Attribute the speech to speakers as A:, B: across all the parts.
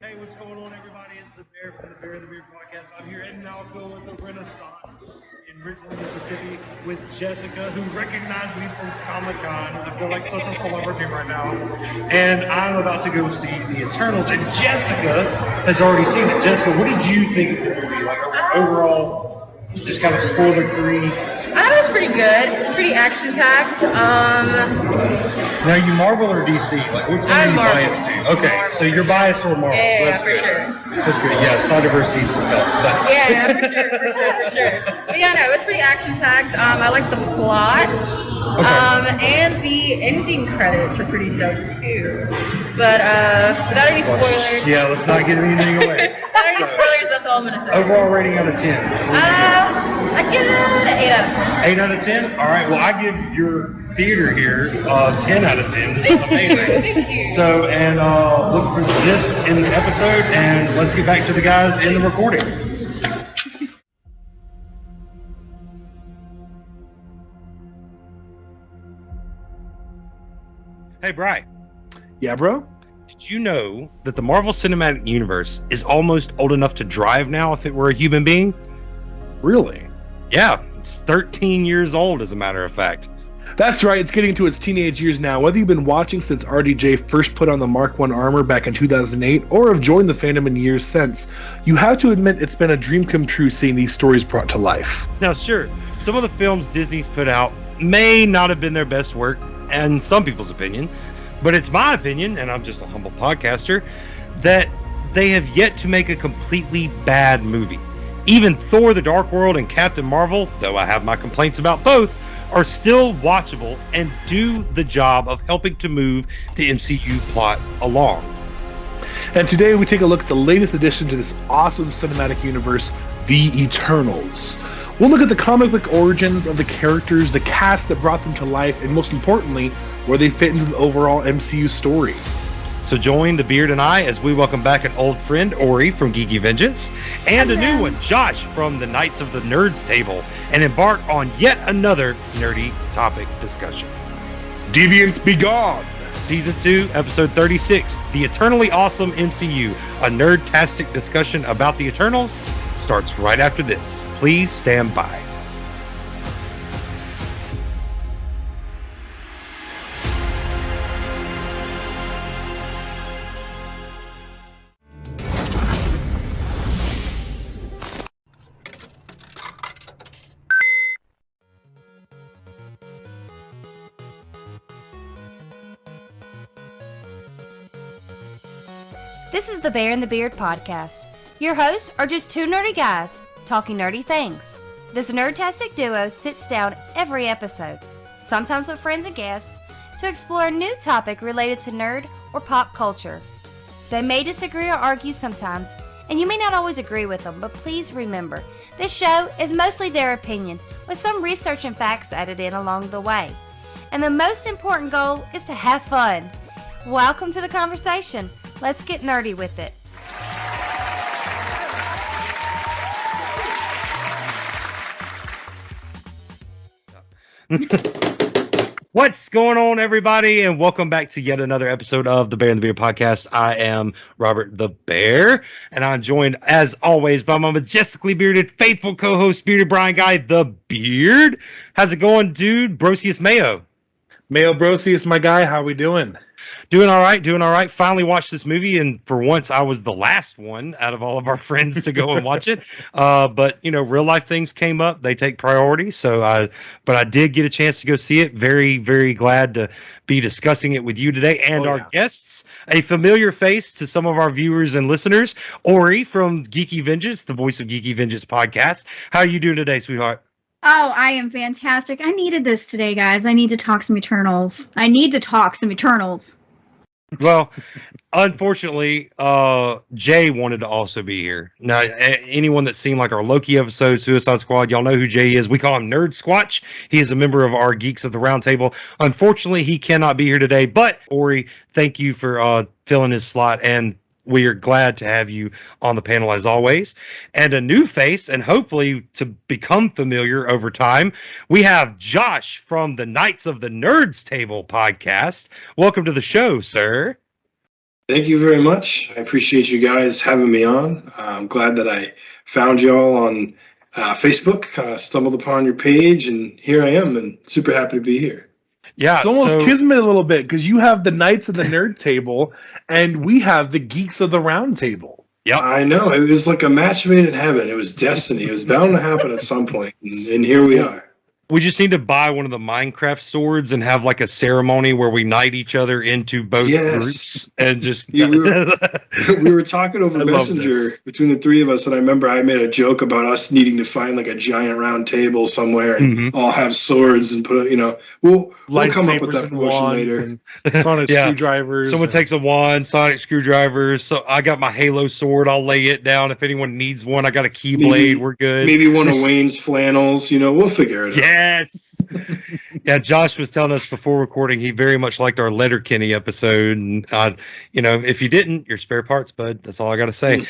A: Hey, what's going on, everybody? It's the Bear from the Bear and the Beard podcast. I'm here in Malco at the Renaissance in Richland, Mississippi, with Jessica, who recognized me from Comic-Con. I feel like such a celebrity right now. And I'm about to go see The Eternals, and Jessica has already seen it. Jessica, what did you think of the movie? Like, overall, just kind of spoiler-free?
B: I thought it was pretty good. It's pretty action-packed.
A: Now, you Marvel or DC? Like, which one are you biased to? Okay, Marvel. So you're biased toward Marvel.
B: Yeah,
A: so that's
B: for
A: good.
B: Sure.
A: That's good. Yeah, it's not diversity. So but.
B: Yeah, for sure. But yeah, no, it was pretty action-packed. I like the plot. Okay. And the ending credits are pretty dope too. But without any spoilers.
A: Yeah, let's not give anything away.
B: Without any spoilers, that's all I'm gonna say.
A: Overall rating out of 10.
B: I give it an 8 out of 10.
A: 8 out of 10? All right, well, I give your theater here 10 out of 10. This is amazing.
B: Thank you.
A: So, and look for this in the episode, and let's get back to the guys in the recording. Hey, Bri.
C: Yeah, bro?
A: Did you know that the Marvel Cinematic Universe is almost old enough to drive now if it were a human being?
C: Really?
A: Yeah, it's 13 years old, as a matter of fact.
C: That's right, it's getting to its teenage years now. Whether you've been watching since RDJ first put on the Mark I armor back in 2008, or have joined the fandom in years since, you have to admit it's been a dream come true seeing these stories brought to life.
A: Now, sure, some of the films Disney's put out may not have been their best work, in some people's opinion, but it's my opinion, and I'm just a humble podcaster, that they have yet to make a completely bad movie. Even Thor: The Dark World and Captain Marvel, though I have my complaints about both, are still watchable and do the job of helping to move the MCU plot along.
C: And today we take a look at the latest addition to this awesome cinematic universe, The Eternals. We'll look at the comic book origins of the characters, the cast that brought them to life, and most importantly, where they fit into the overall MCU story.
A: So join the Beard and I as we welcome back an old friend, Ori from Geeky Vengeance, and a new one, Josh from the Knights of the Nerds Table, and embark on yet another nerdy topic discussion.
C: Deviants be gone!
A: Season 2, Episode 36, The Eternally Awesome MCU, a Nerdtastic discussion about the Eternals, starts right after this. Please stand by.
D: This is the Bear and the Beard podcast. Your hosts are just two nerdy guys talking nerdy things. This Nerdtastic duo sits down every episode, sometimes with friends and guests, to explore a new topic related to nerd or pop culture. They may disagree or argue sometimes, and you may not always agree with them, but please remember, this show is mostly their opinion, with some research and facts added in along the way. And the most important goal is to have fun. Welcome to the conversation. Let's get nerdy with it.
A: What's going on, everybody, and welcome back to yet another episode of the Bear and the Beard podcast. I am Robert the Bear, and I'm joined, as always, by my majestically bearded, faithful co-host, Bearded Brian Guy, the Beard. How's it going, dude? Brosius Mayo.
C: Mayo Brosius, my guy, how we doing?
A: Doing all right. Finally watched this movie, and for once, I was the last one out of all of our friends to go and watch it. But you know, real life things came up; they take priority. But I did get a chance to go see it. Very, very glad to be discussing it with you today, and our guests, a familiar face to some of our viewers and listeners, Ori from Geeky Vengeance, the voice of Geeky Vengeance podcast. How are you doing today, sweetheart?
E: Oh, I am fantastic. I needed this today, guys. I need to talk some Eternals.
A: Well, unfortunately, Jay wanted to also be here. Now, anyone that's seen like our Loki episode, Suicide Squad, y'all know who Jay is. We call him Nerd Squatch. He is a member of our Geeks of the Round Table. Unfortunately, he cannot be here today. But Ori, thank you for filling his slot, and we are glad to have you on the panel as always. And a new face, and hopefully to become familiar over time, we have Josh from the Knights of the Nerds Table podcast. Welcome to the show, sir.
F: Thank you very much. I appreciate you guys having me on. I'm glad that I found y'all on Facebook, stumbled upon your page, and here I am, and super happy to be here.
A: Yeah,
C: It's almost kismet a little bit because you have the Knights of the Nerd Table, and we have the Geeks of the Round Table.
A: Yep.
F: I know. It was like a match made in heaven. It was destiny. It was bound to happen at some point, and here we are.
A: We just need to buy one of the Minecraft swords and have like a ceremony where we knight each other into both groups and just.
F: we were talking over Messenger between the three of us, and I remember I made a joke about us needing to find like a giant round table somewhere and all have swords and put, we'll come up with that promotion later.
C: And sonic screwdrivers.
A: Someone takes a wand, sonic screwdrivers. So I got my Halo sword. I'll lay it down. If anyone needs one, I got a keyblade. We're good.
F: Maybe one of Wayne's flannels. We'll figure it out.
A: Yes. Yeah, Josh was telling us before recording he very much liked our Letterkenny episode, and if you didn't, your spare parts, bud. That's all I gotta say.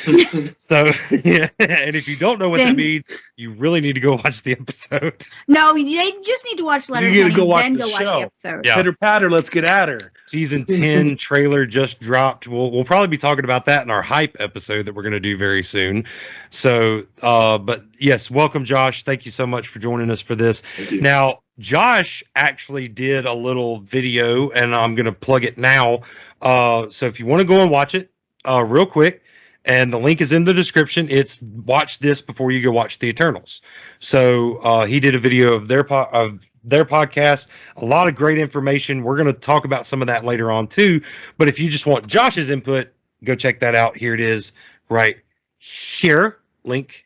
A: So yeah, and if you don't know what that means, you really need to go watch the episode.
E: No, they just need to watch Letterkenny, then go watch the episode.
A: Yeah.
C: Pitter patter, let's get at her.
A: Season 10 trailer just dropped. We'll probably be talking about that in our hype episode that we're going to do very soon. So, but yes, welcome, Josh. Thank you so much for joining us for this. Now, Josh actually did a little video, and I'm going to plug it now. So if you want to go and watch it real quick, and the link is in the description. It's watch this before you go watch the Eternals. So he did a video of their podcast. A lot of great information. We're going to talk about some of that later on too. But if you just want Josh's input, go check that out. Here it is right here. Link.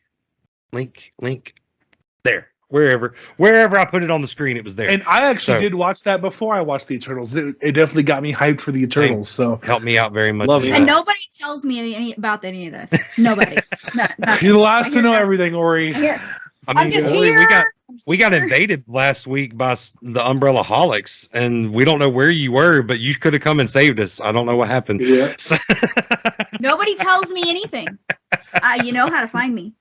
A: There. Wherever I put it on the screen, it was there.
C: And I actually did watch that before I watched the Eternals. It definitely got me hyped for the Eternals. So
A: helped me out very much.
E: And nobody tells me about any of this. Nobody.
C: You're the last to know everything, Ori.
A: I mean, we got invaded last week by the Umbrella Holics, and we don't know where you were, but you could have come and saved us. I don't know what happened.
F: Yeah.
A: So
E: nobody tells me anything. You know how to find me.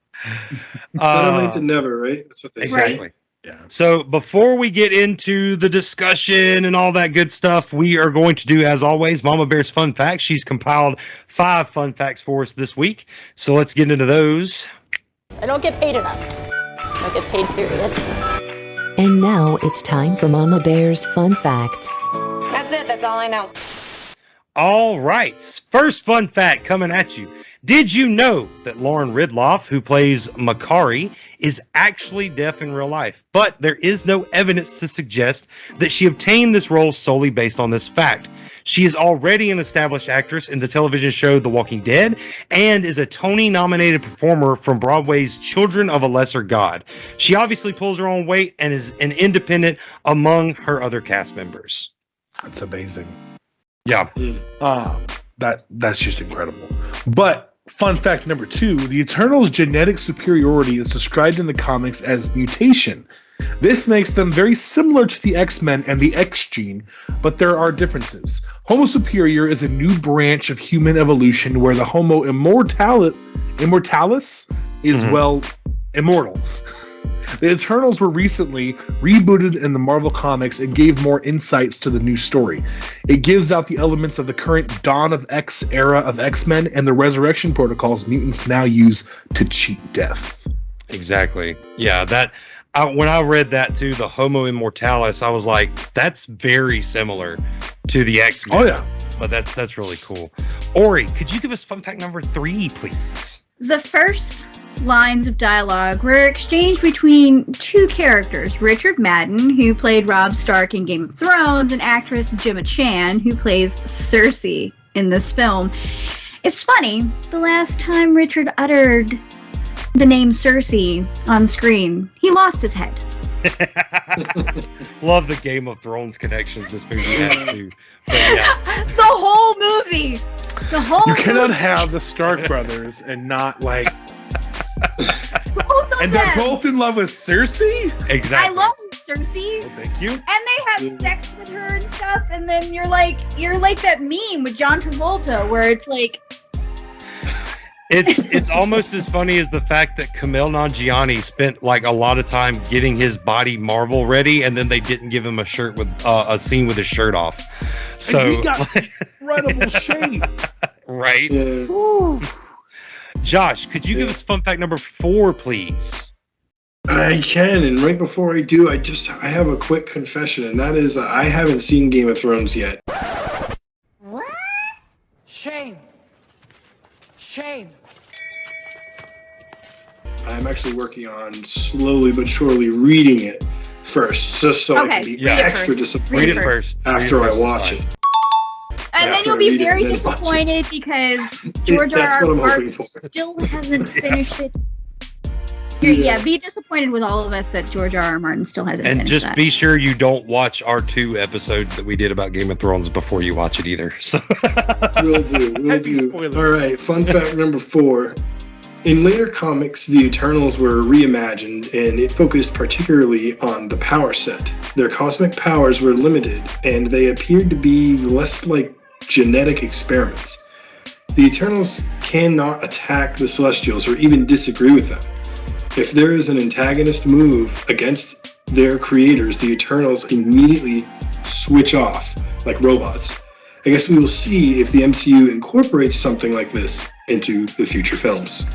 F: Better late than never, right? That's what they say.
A: Exactly. Yeah. So before we get into the discussion and all that good stuff, we are going to do, as always, Mama Bear's Fun Facts. She's compiled 5 fun facts for us this week. So let's get into those.
G: I don't get paid enough. I don't get paid, period.
H: And now it's time for Mama Bear's Fun Facts.
G: That's it. That's all I know.
A: All right. First fun fact coming at you. Did you know that Lauren Ridloff, who plays Makari, is actually deaf in real life? But there is no evidence to suggest that she obtained this role solely based on this fact. She is already an established actress in the television show The Walking Dead and is a Tony-nominated performer from Broadway's Children of a Lesser God. She obviously pulls her own weight and is an independent among her other cast members.
C: That's amazing.
A: Yeah.
C: That's just incredible. But fun fact number 2, the Eternals' genetic superiority is described in the comics as mutation. This makes them very similar to the X-Men and the X gene, but there are differences. Homo superior is a new branch of human evolution where the Homo immortalis is, immortal. The Eternals were recently rebooted in the Marvel Comics and gave more insights to the new story. It gives out the elements of the current Dawn of X era of X-Men and the resurrection protocols mutants now use to cheat death.
A: Exactly. Yeah, when I read that too, the Homo Immortalis, I was like, that's very similar to the X-Men.
C: Oh yeah.
A: But that's really cool. Ori, could you give us fun fact number 3, please?
E: The first lines of dialogue were exchanged between 2 characters, Richard Madden, who played Robb Stark in Game of Thrones, and actress Gemma Chan, who plays Cersei in this film. It's funny, the last time Richard uttered the name Cersei on screen, he lost his head.
A: Love the Game of Thrones connections this movie has too. But yeah.
E: The whole movie!
C: You cannot have the Stark brothers and not like... And they're both in love with Cersei?
A: Exactly.
E: I love Cersei.
C: Well, thank you.
E: And they have sex with her and stuff, and then you're like that meme with John Travolta where it's like...
A: It's almost as funny as the fact that Kumail Nanjiani spent like a lot of time getting his body Marvel ready, and then they didn't give him a shirt with a scene with his shirt off. So
C: and he got incredible shape.
A: Right.
F: Yeah.
A: Josh, could you give us fun fact number 4, please?
F: I can, and right before I do, I have a quick confession, and that is I haven't seen Game of Thrones yet.
I: What? Shame. Shame.
F: I'm actually working on slowly but surely reading it first, just so I can be extra disappointed
A: Read it first
F: after I watch it.
E: And then you'll be very disappointed because George R.R. Martin still hasn't finished it. Yeah, be disappointed with all of us that George R.R. Martin still hasn't finished
A: And just
E: that.
A: be sure you don't watch our 2 episodes that we did about Game of Thrones before you watch it either. So
F: Will do. All right, fun fact number 4. In later comics, the Eternals were reimagined, and it focused particularly on the power set. Their cosmic powers were limited, and they appeared to be less like genetic experiments. The Eternals cannot attack the Celestials or even disagree with them. If there is an antagonist move against their creators, the Eternals immediately switch off like robots. I guess we will see if the MCU incorporates something like this into the future films.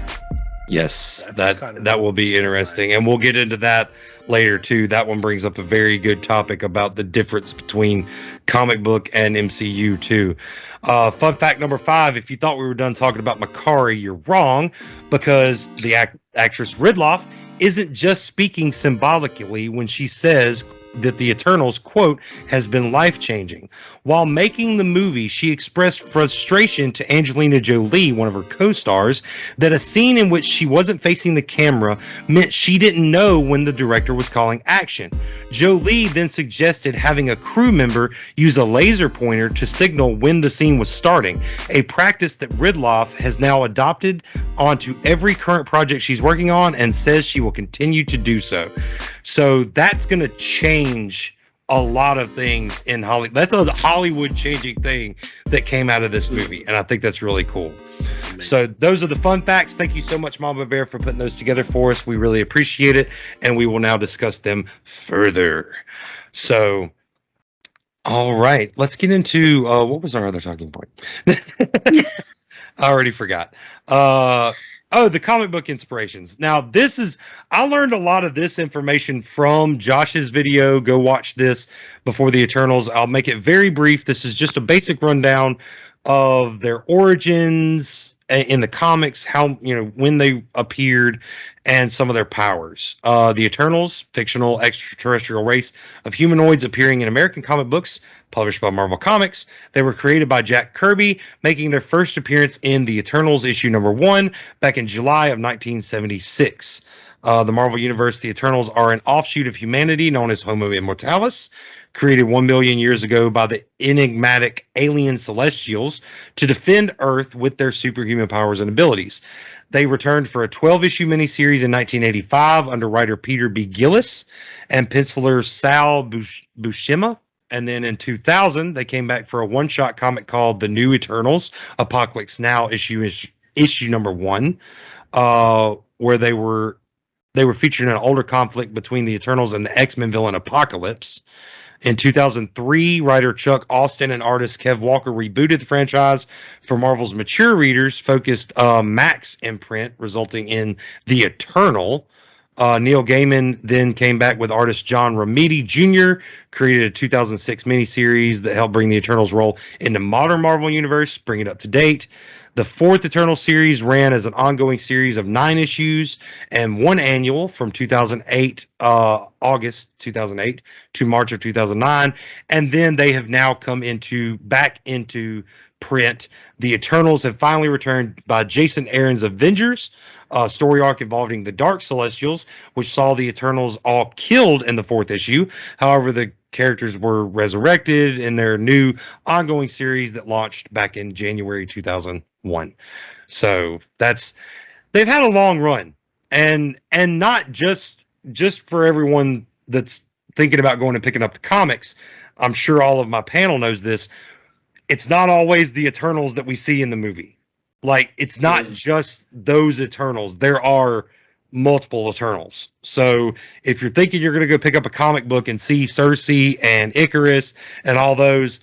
A: yes, that will be interesting, and we'll get into that later too. That one brings up a very good topic about the difference between comic book and MCU too. Fun fact number 5: if you thought we were done talking about Makari, you're wrong, because the actress Ridloff isn't just speaking symbolically when she says that the Eternals, quote, has been life-changing. While making the movie, she expressed frustration to Angelina Jolie, one of her co-stars, that a scene in which she wasn't facing the camera meant she didn't know when the director was calling action. Jolie then suggested having a crew member use a laser pointer to signal when the scene was starting, a practice that Ridloff has now adopted onto every current project she's working on and says she will continue to do so. So that's going to change a lot of things in Hollywood. That's a Hollywood changing thing that came out of this movie, and I think that's really cool. So those are the fun facts. Thank you so much, Mama Bear, for putting those together for us. We really appreciate it, and we will now discuss them further. So, all right, let's get into what was our other talking point? I already forgot. The comic book inspirations. Now, I learned a lot of this information from Josh's video. Go watch this before the Eternals. I'll make it very brief. This is just a basic rundown of their origins in the comics, how, when they appeared, and some of their powers. The Eternals, fictional extraterrestrial race of humanoids appearing in American comic books published by Marvel Comics. They were created by Jack Kirby, making their first appearance in the Eternals issue number 1 back in July of 1976. The Marvel Universe, the Eternals are an offshoot of humanity known as Homo Immortalis, created 1 million years ago by the enigmatic alien Celestials to defend Earth with their superhuman powers and abilities. They returned for a 12-issue miniseries in 1985 under writer Peter B. Gillis and penciler Sal Buscema. And then in 2000, they came back for a one-shot comic called The New Eternals, Apocalypse Now issue number 1, where they were featuring an older conflict between the Eternals and the X-Men villain Apocalypse. In 2003, writer Chuck Austin and artist Kev Walker rebooted the franchise for Marvel's mature readers, focused Max imprint, resulting in The Eternal. Neil Gaiman then came back with artist John Romita Jr., created a 2006 miniseries that helped bring the Eternals role into modern Marvel Universe, bring it up to date. The 4th Eternal series ran as an ongoing series of 9 issues and 1 annual from 2008, August 2008 to March of 2009. And then they have now come back into print. The Eternals have finally returned by Jason Aaron's Avengers, a story arc involving the Dark Celestials, which saw the Eternals all killed in the 4th issue. However, the characters were resurrected in their new ongoing series that launched back in January 2001. So they've had a long run, and not just for everyone that's thinking about going and picking up the comics. I'm sure all of my panel knows this. It's not always the Eternals that we see in the movie. Like, it's not just those Eternals. There are multiple Eternals. So if you're thinking you're going to go pick up a comic book and see Cersei and Icarus and all those,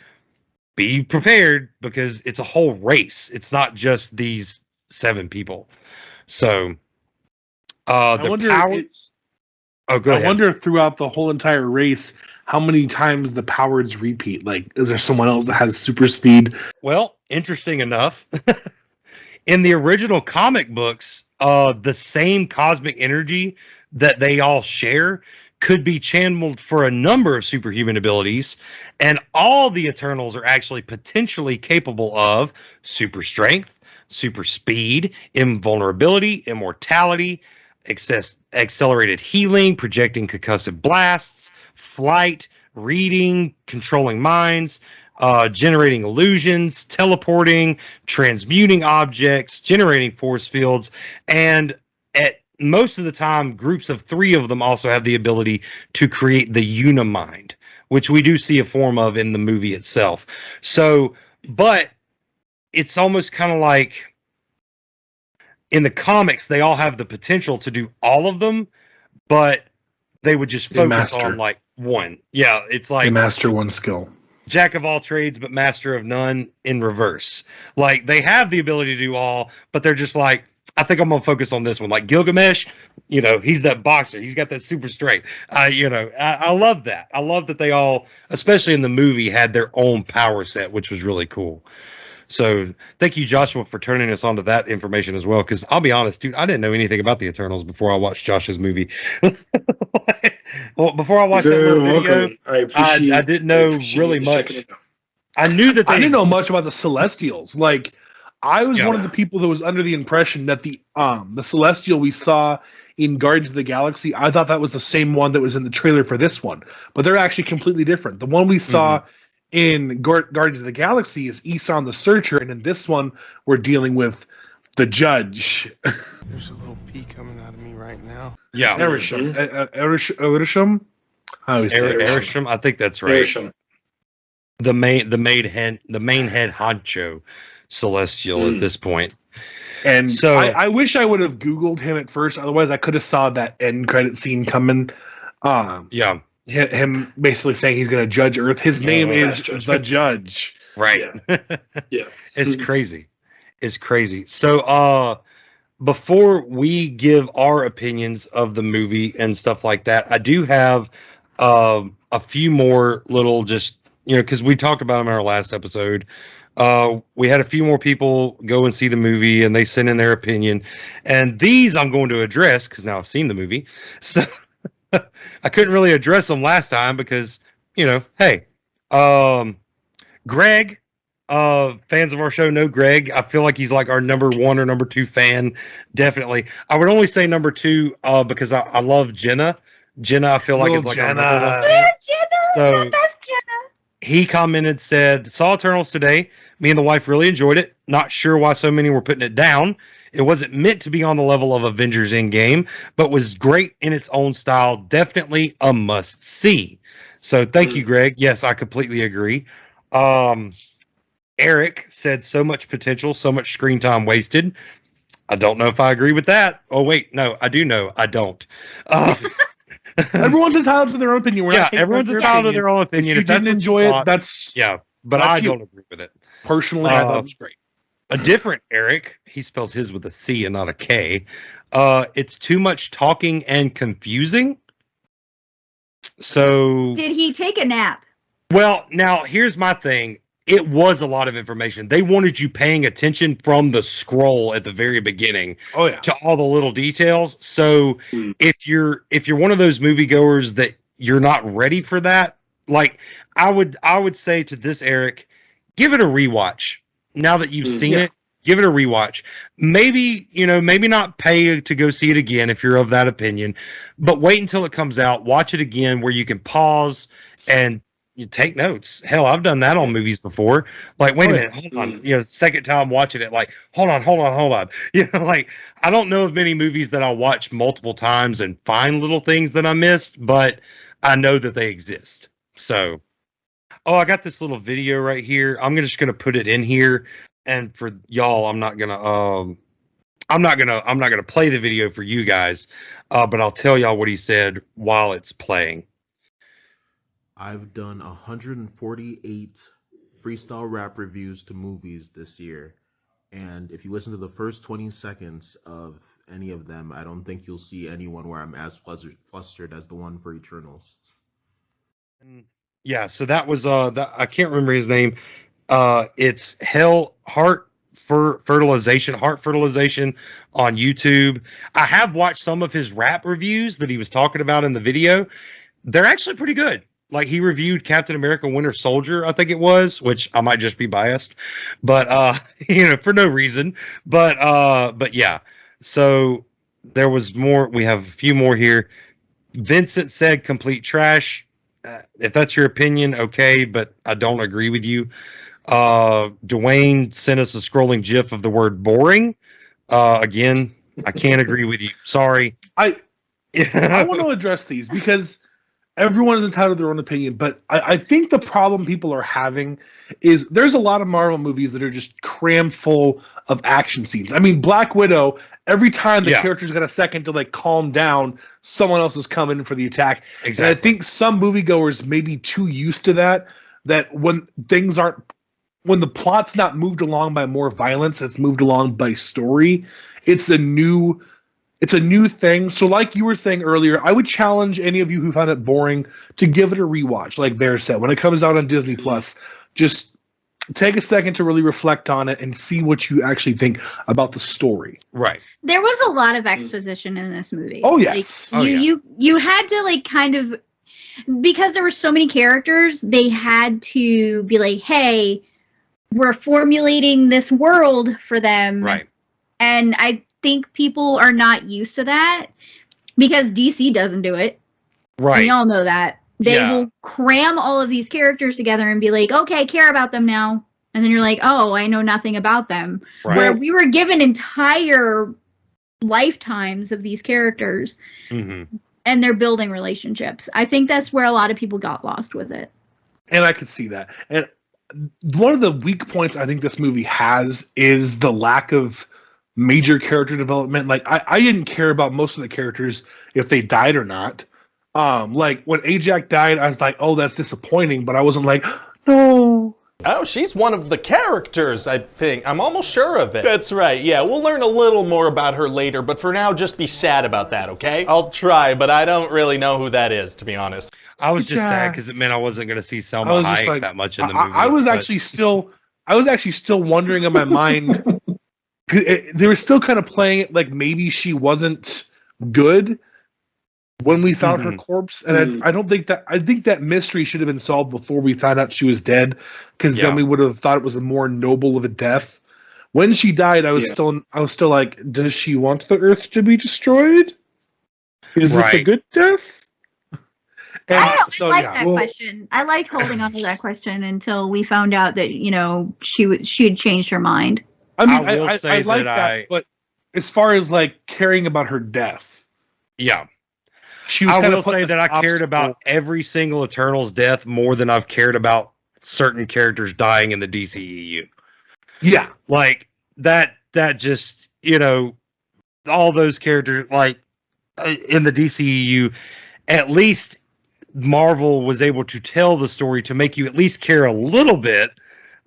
A: be prepared because it's a whole race. It's not just these 7 people. So, the powers. Oh, go ahead.
C: I wonder throughout the whole entire race, how many times the powers repeat? Like, is there someone else that has super speed?
A: Well, interesting enough, in the original comic books, the same cosmic energy that they all share could be channeled for a number of superhuman abilities, and all the Eternals are actually potentially capable of super strength, super speed, invulnerability, immortality, accelerated healing, projecting concussive blasts, flight, reading, controlling minds, generating illusions, teleporting, transmuting objects, generating force fields, and at most of the time, groups of 3 of them also have the ability to create the Unimind, which we do see a form of in the movie itself. So, but it's almost kind of like in the comics, they all have the potential to do all of them, but they would just focus on like one. Yeah, it's like
C: they master one skill.
A: Jack of all trades, but master of none in reverse. Like they have the ability to do all, but they're just like, I think I'm gonna focus on this one. Like Gilgamesh, he's that boxer. He's got that super strength. I love that. I love that they all, especially in the movie, had their own power set, which was really cool. So thank you, Joshua, for turning us on to that information as well. Because I'll be honest, dude, I didn't know anything about the Eternals before I watched Josh's movie. Well, before I watched that little video, I didn't know really much. I knew that
C: I didn't know much about the Celestials. Like, I was one of the people that was under the impression that the Celestial we saw in Guardians of the Galaxy, I thought that was the same one that was in the trailer for this one, but they're actually completely different. The one we saw in Guardians of the Galaxy is Eson the Searcher, and in this one, we're dealing with the Judge.
J: There's a little pee coming out of me right now.
A: Yeah,
C: Erisham.
A: Erisham. I think that's right.
F: Erisham.
A: The main head honcho Celestial at this point.
C: And so I wish I would have Googled him at first. Otherwise, I could have saw that end credit scene coming.
A: Yeah.
C: Him basically saying he's going to judge Earth. His name is the Judge.
A: Right.
F: Yeah.
A: It's crazy. It's crazy. So, before we give our opinions of the movie and stuff like that, I do have a few more little because we talked about them in our last episode. We had a few more people go and see the movie, and they sent in their opinion. And these I'm going to address because now I've seen the movie. So I couldn't really address them last time because, hey, Greg, fans of our show know Greg. I feel like he's like our number 1 or number 2 fan. Definitely. I would only say number 2 because I love Jenna. Jenna, I feel like is like our number 1 fan. So he commented, said, saw Eternals today. Me and the wife really enjoyed it. Not sure why so many were putting it down. It wasn't meant to be on the level of Avengers Endgame, but was great in its own style. Definitely a must see. So thank you, Greg. Yes, I completely agree. Eric said so much potential, so much screen time wasted. I don't know if I agree with that. Oh, wait, no, I do know. I don't.
C: Everyone's entitled to their own opinion.
A: Everyone's entitled to their own opinion.
C: If you didn't enjoy it, that's
A: but I don't agree with it.
C: Personally, I thought it was great.
A: A different Eric, he spells his with a C and not a K. It's too much talking and confusing. So
E: did he take a nap?
A: Well, now here's my thing. It was a lot of information. They wanted you paying attention from the scroll at the very beginning to all the little details. So if you're one of those moviegoers that you're not ready for that, like I would say to this Eric, give it a rewatch. Now that you've seen it, give it a rewatch. Maybe, maybe not pay to go see it again if you're of that opinion, but wait until it comes out, watch it again where you can pause and you take notes. Hell, I've done that on movies before. Like, wait a minute, hold on. Second time watching it, like, hold on. Like, I don't know of many movies that I'll watch multiple times and find little things that I missed, but I know that they exist. So, I got this little video right here. I'm just gonna put it in here, and for y'all, I'm not gonna play the video for you guys, but I'll tell y'all what he said while it's playing.
K: I've done 148 freestyle rap reviews to movies this year. And if you listen to the first 20 seconds of any of them, I don't think you'll see anyone where I'm as flustered as the one for Eternals.
A: Yeah, so that was I can't remember his name. It's Heart Fertilization on YouTube. I have watched some of his rap reviews that he was talking about in the video. They're actually pretty good. Like, he reviewed Captain America Winter Soldier, I think it was, which I might just be biased, but for no reason. But yeah. So there was more. We have a few more here. Vincent said complete trash. If that's your opinion, okay, but I don't agree with you. Dwayne sent us a scrolling GIF of the word boring. Again, I can't agree with you. Sorry.
C: I want to address these because everyone is entitled to their own opinion, but I think the problem people are having is there's a lot of Marvel movies that are just crammed full of action scenes. I mean, Black Widow, every time the character's got a second to like calm down, someone else is coming in for the attack. Exactly. And I think some moviegoers may be too used to that when the plot's not moved along by more violence, it's moved along by story. It's a new thing. So like you were saying earlier, I would challenge any of you who found it boring to give it a rewatch, like Bear said. When it comes out on Disney Plus, just take a second to really reflect on it and see what you actually think about the story.
A: Right.
E: There was a lot of exposition in this movie.
C: Oh, yes.
E: Like, you had to like kind of, because there were so many characters, they had to be like, hey, we're formulating this world for them.
A: Right.
E: And I think people are not used to that because DC doesn't do it.
A: Right.
E: We all know that. They will cram all of these characters together and be like, okay, care about them now. And then you're like, oh, I know nothing about them. Right. Where we were given entire lifetimes of these characters and they're building relationships. I think that's where a lot of people got lost with it.
C: And I could see that. And one of the weak points I think this movie has is the lack of major character development. Like, I didn't care about most of the characters if they died or not. Like when Ajax died, I was like, oh, that's disappointing, but I wasn't like, no.
L: Oh, she's one of the characters, I think. I'm almost sure of it. That's right, yeah. We'll learn a little more about her later, but for now, just be sad about that, okay? I'll try, but I don't really know who that is, to be honest.
A: I was just sad because it meant I wasn't going to see Selma Hayek that much in the movie.
C: I was actually still wondering in my mind. They were still kind of playing it like maybe she wasn't good when we found her corpse, and I think that mystery should have been solved before we found out she was dead, because then we would have thought it was a more noble of a death. When she died, I was still like, does she want the Earth to be destroyed? Is this a good death? And
E: I like that question. I liked holding on to that question until we found out that she had changed her mind.
C: I mean, I like that, but as far as like caring about her death,
A: I will say that I cared about every single Eternals death more than I've cared about certain characters dying in the DCEU.
C: Yeah,
A: like that just all those characters like in the DCEU, at least Marvel was able to tell the story to make you at least care a little bit.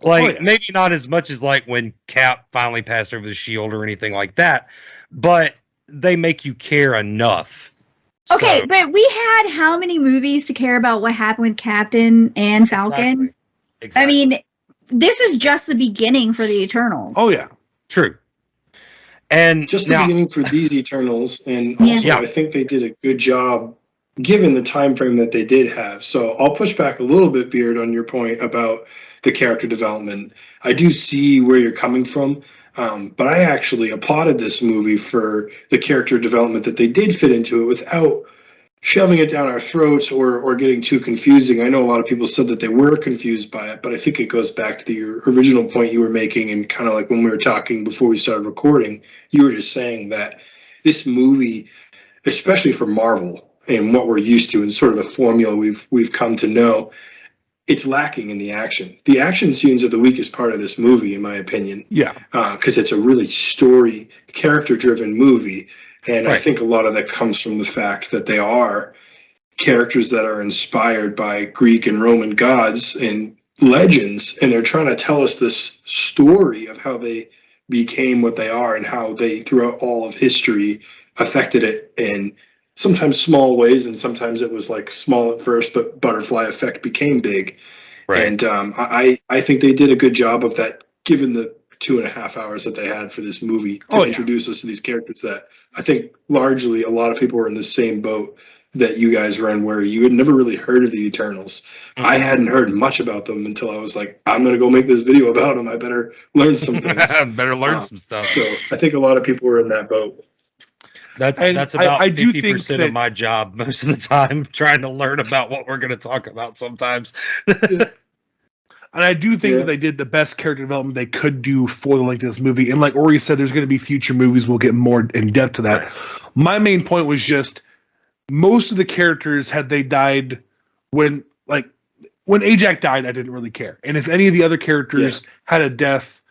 A: Like, maybe not as much as like when Cap finally passed over the shield or anything like that, but they make you care enough.
E: Okay, but we had how many movies to care about what happened with Captain and Falcon? Exactly. I mean, this is just the beginning for the Eternals.
C: Oh, yeah.
A: True. And
F: just the beginning for these Eternals, and also I think they did a good job given the time frame that they did have. So I'll push back a little bit, Beard, on your point about the character development. I do see where you're coming from, but I actually applauded this movie for the character development that they did fit into it without shoving it down our throats or getting too confusing. I know a lot of people said that they were confused by it, but I think it goes back to your original point you were making, and kind of like when we were talking before we started recording, you were just saying that this movie, especially for Marvel and what we're used to and sort of the formula we've come to know, it's lacking in the action. The action scenes are the weakest part of this movie, in my opinion.
C: Yeah.
F: Because it's a really story, character-driven movie. And I think a lot of that comes from the fact that they are characters that are inspired by Greek and Roman gods. And legends, and they're trying to tell us this story of how they became what they are and how they, throughout all of history, affected it in sometimes small ways, and sometimes it was like small at first, but butterfly effect became big. Right. And I think they did a good job of that, given the 2.5 hours that they had for this movie to introduce us to these characters that I think largely a lot of people were in the same boat that you guys were in, where you had never really heard of the Eternals. Mm-hmm. I hadn't heard much about them until I was like, I'm going to go make this video about them. I better learn some things.
A: Better learn some stuff.
F: So I think a lot of people were in that boat.
A: That's about 50% of my job most of the time, trying to learn about what we're going to talk about sometimes.
C: And I do think that they did the best character development they could do for the length of this movie. And like Ori said, there's going to be future movies. We'll get more in depth to that. Right. My main point was just most of the characters, had they died when Ajax died, I didn't really care. And if any of the other characters had a death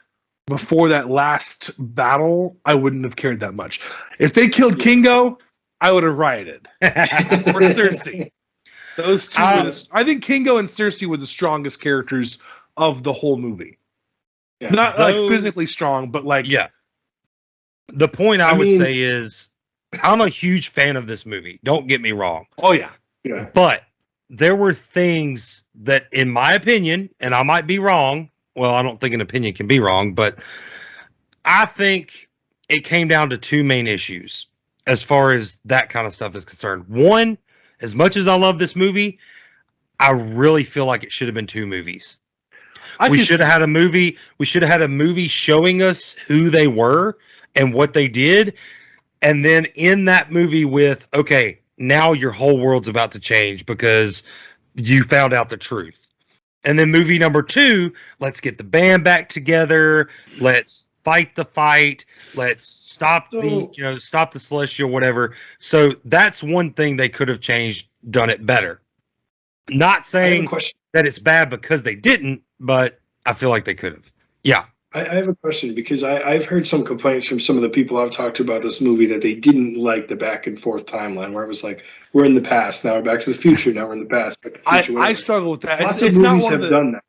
C: before that last battle, I wouldn't have cared that much. If they killed Kingo, I would have rioted. Or Cersei. Those two I think Kingo and Cersei were the strongest characters of the whole movie. Yeah. Not like physically strong, but like...
A: Yeah. The point I would say is, I'm a huge fan of this movie. Don't get me wrong.
C: Oh, yeah.
A: But there were things that, in my opinion, and I might be wrong. Well, I don't think an opinion can be wrong, but I think it came down to two main issues as far as that kind of stuff is concerned. One, as much as I love this movie, I really feel like it should have been two movies. We should have had a movie. We should have had a movie showing us who they were and what they did. And then in that movie with, okay, now your whole world's about to change because you found out the truth. And then movie number 2, let's get the band back together. Let's fight the fight. Let's stop stop the Celestial, whatever. So that's one thing they could have changed, done it better. Not saying that it's bad because they didn't, but I feel like they could have. Yeah.
F: I have a question, because I've heard some complaints from some of the people I've talked to about this movie that they didn't like the back and forth timeline, where it was like, we're in the past, now we're back to the future, now we're in the past. Back to the future,
C: I struggle with that.
F: Lots of movies have done that.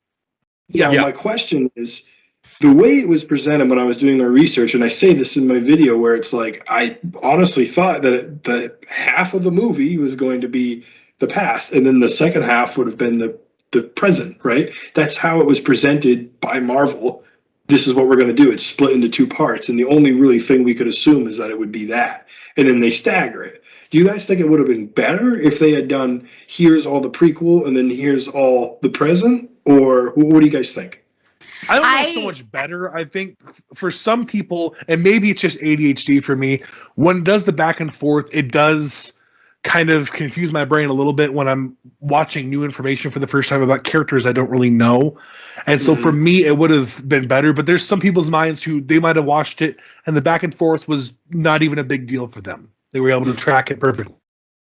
F: Yeah, my question is, the way it was presented when I was doing my research, and I say this in my video, where it's like, I honestly thought that the half of the movie was going to be the past, and then the second half would have been the present, right? That's how it was presented by Marvel. This is what we're going to do. It's split into 2 parts. And the only really thing we could assume is that it would be that. And then they stagger it. Do you guys think it would have been better if they had done, here's all the prequel and then here's all the present? Or what do you guys think?
C: I don't know so much better. I think for some people, and maybe it's just ADHD for me, when it does the back and forth, it does kind of confuse my brain a little bit when I'm watching new information for the first time about characters I don't really know. And so for me, it would have been better. But there's some people's minds who they might have watched it and the back and forth was not even a big deal for them. They were able to track it perfectly.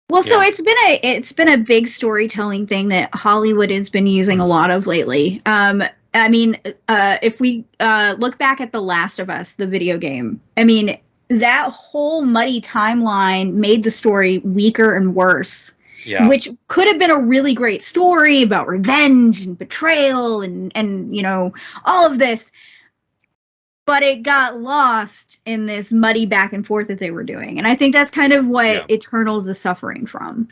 E: Well, so it's been a big storytelling thing that Hollywood has been using a lot of lately. I mean, if we look back at The Last of Us, the video game, I mean, that whole muddy timeline made the story weaker and worse. Yeah. Which could have been a really great story about revenge and betrayal and you know, all of this. But it got lost in this muddy back and forth that they were doing. And I think that's kind of what Eternals is suffering from.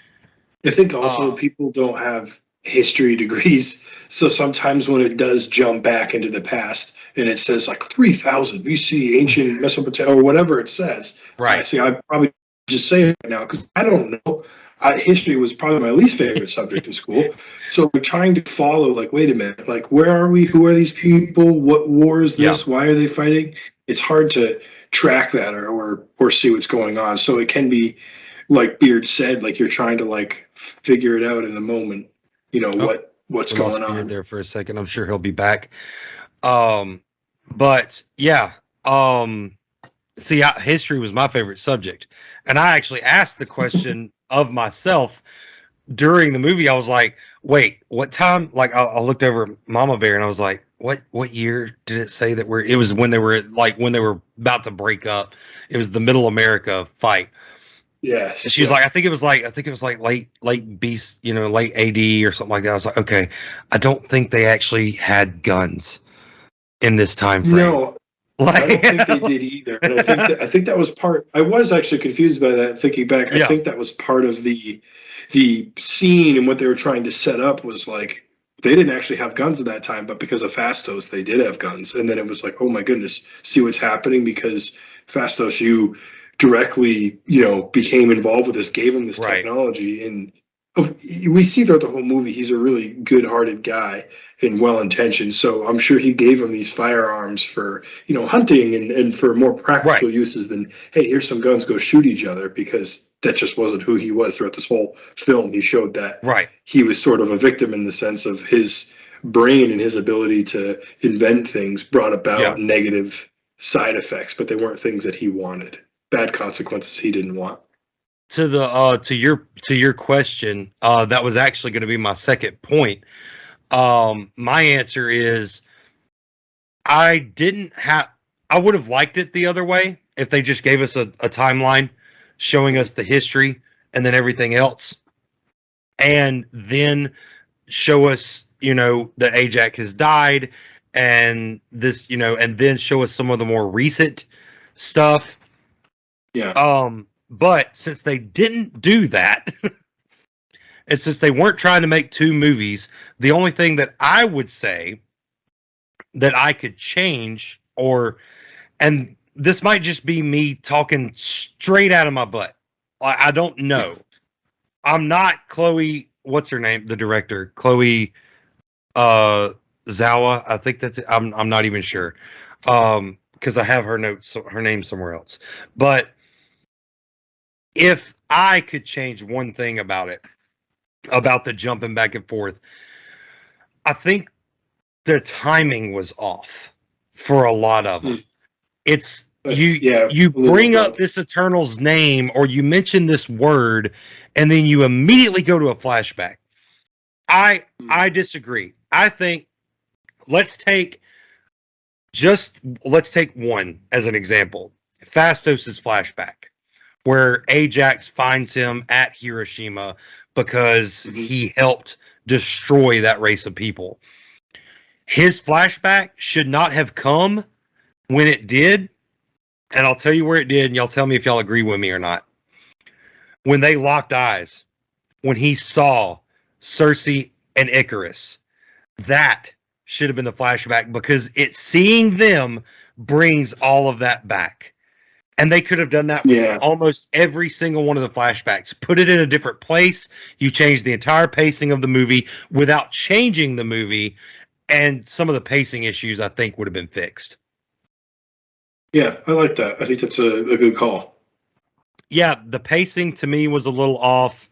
F: I think also people don't have history degrees. So sometimes when it does jump back into the past and it says like 3000 BC, ancient Mesopotamia, or whatever it says. Right. See, I probably just say it now because I don't know. History was probably my least favorite subject in school. So we're trying to follow, like, wait a minute, like, where are we? Who are these people? What war is this? Why are they fighting? It's hard to track that or see what's going on. So it can be, like Beard said, like you're trying to like figure it out in the moment. You know, what's going on
A: there for a second. I'm sure he'll be back. But yeah, see, history was my favorite subject, and I actually asked the question of myself during the movie. I was like, wait, what time? Like, I looked over at Mama Bear and I was like, what year did it say that it was when they were about to break up. It was the Middle America fight.
F: Yes.
A: And she was like, I think it was like late beast, late AD or something like that. I was like, okay, I don't think they actually had guns in this time frame.
F: No, I don't think they did either. And I think that was part. I was actually confused by that. Thinking back, I think that was part of the scene and what they were trying to set up was like they didn't actually have guns at that time, but because of Fastos, they did have guns. And then it was like, oh my goodness, see what's happening because Fastos, you directly, became involved with this, gave him this technology, and we see throughout the whole movie he's a really good-hearted guy and well-intentioned. So I'm sure he gave him these firearms for hunting and for more practical uses than, hey, here's some guns, go shoot each other, because that just wasn't who he was throughout this whole film. He showed that he was sort of a victim in the sense of his brain and his ability to invent things brought about negative side effects, but they weren't things that he wanted. Bad consequences he didn't want.
A: To the to your question, that was actually going to be my second point. My answer is I would have liked it the other way if they just gave us a timeline showing us the history and then everything else, and then show us that Ajax has died and this and then show us some of the more recent stuff. But since they didn't do that, and since they weren't trying to make two movies, the only thing that I would say that I could change, and this might just be me talking straight out of my butt. I don't know. I'm not Chloe, what's her name? The director, Chloe Zhao. I think that's it. I'm not even sure. Because I have her name somewhere else. But if I could change one thing about it, about the jumping back and forth, I think the timing was off for a lot of them. It's you bring up this Eternal's name or you mention this word and then you immediately go to a flashback. I disagree. I think let's take one as an example. Fastos' flashback, where Ajax finds him at Hiroshima because he helped destroy that race of people. His flashback should not have come when it did, and I'll tell you where it did, and y'all tell me if y'all agree with me or not. When they locked eyes, when he saw Cersei and Icarus, that should have been the flashback, because seeing them brings all of that back. And they could have done that with almost every single one of the flashbacks. Put it in a different place. You change the entire pacing of the movie without changing the movie. And some of the pacing issues, I think, would have been fixed.
F: Yeah, I like that. I think that's a good call.
A: Yeah, the pacing to me was a little off.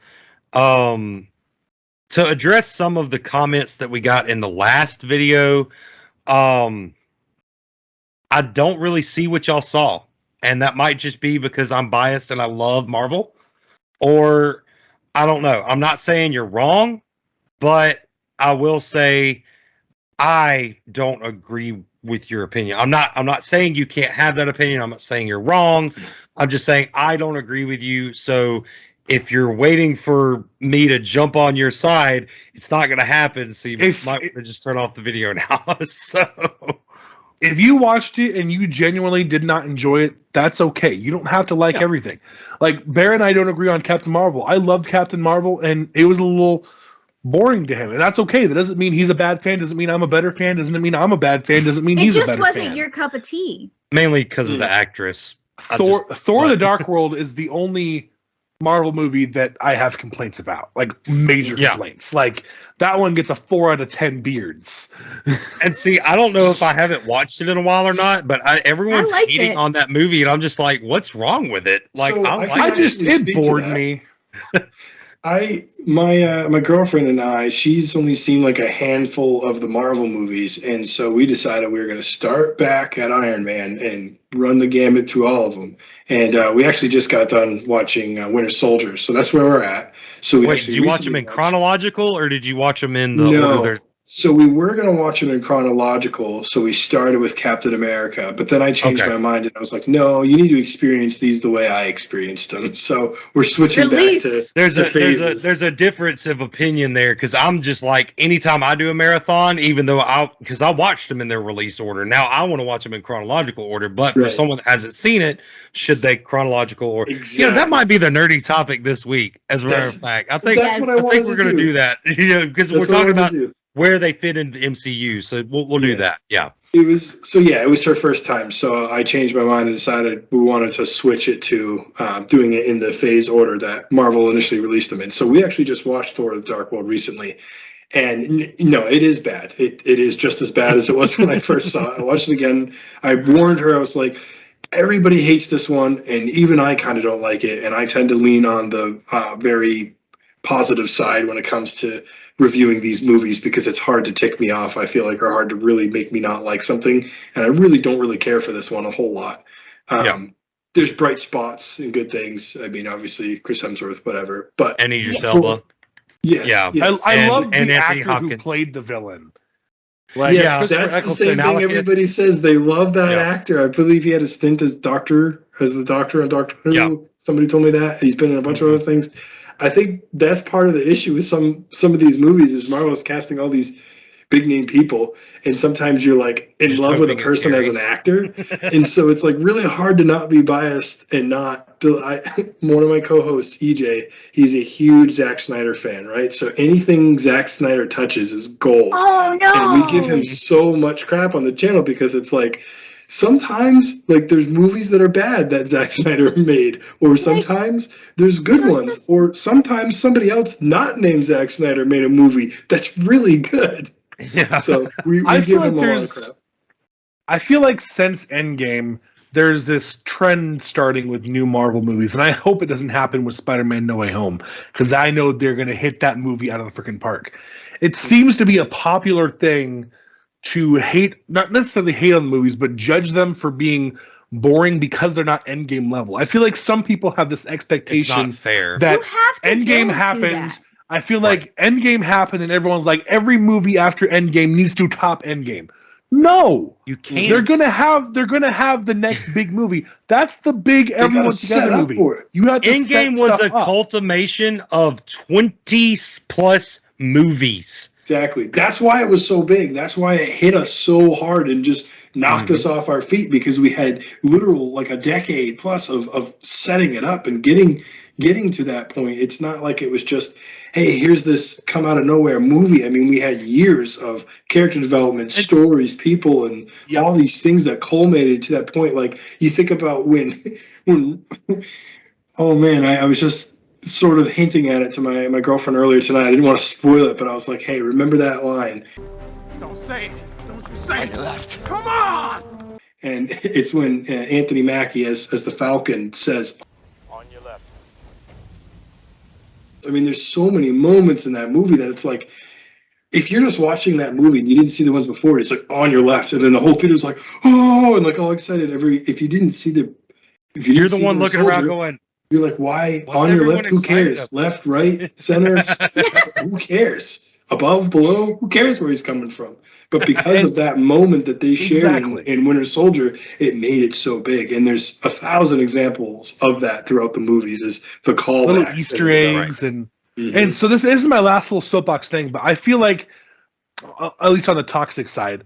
A: To address some of the comments that we got in the last video, I don't really see what y'all saw. And that might just be because I'm biased and I love Marvel. Or, I don't know. I'm not saying you're wrong, but I will say I don't agree with your opinion. I'm not saying you can't have that opinion. I'm not saying you're wrong. I'm just saying I don't agree with you. So if you're waiting for me to jump on your side, it's not going to happen. So you might just turn off the video now. So
C: if you watched it and you genuinely did not enjoy it, that's okay. You don't have to like everything. Like Bear and I don't agree on Captain Marvel. I loved Captain Marvel and it was a little boring to him, and that's okay. That doesn't mean he's a bad fan. Doesn't mean I'm a better fan. Doesn't mean I'm a bad fan. Doesn't mean he's a better fan.
E: It just wasn't your cup of tea.
A: Mainly because of the actress.
C: Thor: The Dark World is the only Marvel movie that I have complaints about, like major complaints. Like that one gets a 4 out of 10 beards.
A: And see, I don't know if I haven't watched it in a while or not, but everyone's hating on that movie, and I'm just like, what's wrong with it? Like,
F: So
C: it bored me.
F: My girlfriend and I, she's only seen like a handful of the Marvel movies, and so we decided we were going to start back at Iron Man and run the gamut through all of them. And we actually just got done watching Winter Soldier, so that's where we're at. So
A: did you watch them in chronological, or did you watch them in the order they're
F: So we were going to watch them in chronological. So we started with Captain America, but then I changed my mind and I was like, no, you need to experience these the way I experienced them. So we're switching back to
A: there's
F: phases.
A: there's a difference of opinion there because I'm just like anytime I do a marathon, even though I watched them in their release order. Now I want to watch them in chronological order, but for someone that hasn't seen it, should they chronological order?
F: Exactly.
A: You know, that might be the nerdy topic this week. As a matter of fact, I think we're going to do that. You know, because we're talking about where they fit into the MCU. So we'll do that. Yeah.
F: It was her first time. So I changed my mind and decided we wanted to switch it to doing it in the phase order that Marvel initially released them in. So we actually just watched Thor: The Dark World recently. And no, it is bad. It is just as bad as it was when I first saw it. I watched it again. I warned her. I was like, everybody hates this one. And even I kind of don't like it. And I tend to lean on the very positive side when it comes to reviewing these movies because it's hard to tick me off. I feel like are hard to really make me not like something, and I really don't really care for this one a whole lot. There's bright spots and good things. I mean, obviously Chris Hemsworth, whatever, but
A: and Idris Elba.
F: Yes.
C: I love the actor who played the villain.
F: Like, that's the same thing everybody says. They love that actor. I believe he had a stint as the doctor on Doctor Who. Yeah. Somebody told me that. He's been in a bunch of other things. I think that's part of the issue with some of these movies is Marvel's casting all these big name people, and sometimes you're like in love with a person as an actor, and so it's like really hard to not be biased and not. One of my co-hosts, EJ, he's a huge Zack Snyder fan, right? So anything Zack Snyder touches is gold.
E: Oh no!
F: And we give him so much crap on the channel because it's like. Sometimes, like, there's movies that are bad that Zack Snyder made, or sometimes there's good ones, or sometimes somebody else not named Zack Snyder made a movie that's really good.
A: Yeah.
F: So we give him a lot of crap.
C: I feel like since Endgame, there's this trend starting with new Marvel movies, and I hope it doesn't happen with Spider-Man No Way Home, because I know they're going to hit that movie out of the freaking park. It seems to be a popular thing to hate, not necessarily hate on the movies, but judge them for being boring because they're not Endgame level. I feel like some people have this expectation that Endgame happened. I feel like Endgame happened and everyone's like, every movie after Endgame needs to top Endgame. No,
A: you can't.
C: They're gonna have the next big movie. That's the big everyone together movie. You have to
A: Endgame was a culmination of 20 plus movies.
F: Exactly. That's why it was so big. That's why it hit us so hard and just knocked us off our feet because we had literal like a decade plus of setting it up and getting to that point. It's not like it was just, hey, here's this come out of nowhere movie. I mean, we had years of character development, stories, people, and all these things that culminated to that point. Like you think about when oh man, I was just sort of hinting at it to my girlfriend earlier tonight. I didn't want to spoil it, but I was like, hey, remember that line?
I: Don't say it. Don't you say it. Left. Come on!
F: And it's when Anthony Mackie, as the Falcon, says,
I: On your left.
F: I mean, there's so many moments in that movie that it's like, if you're just watching that movie and you didn't see the ones before, it's like on your left, and then the whole theater's like, oh, and like all excited. If you're
A: the one looking around going,
F: you're like, why on your left? Who cares? Left, right, center? Who cares? Above, below? Who cares where he's coming from? But because of that moment that they shared in Winter Soldier, it made it so big. And there's 1,000 examples of that throughout the movies. Is the callbacks,
C: little Easter eggs, and so this is my last little soapbox thing. But I feel like, at least on the toxic side,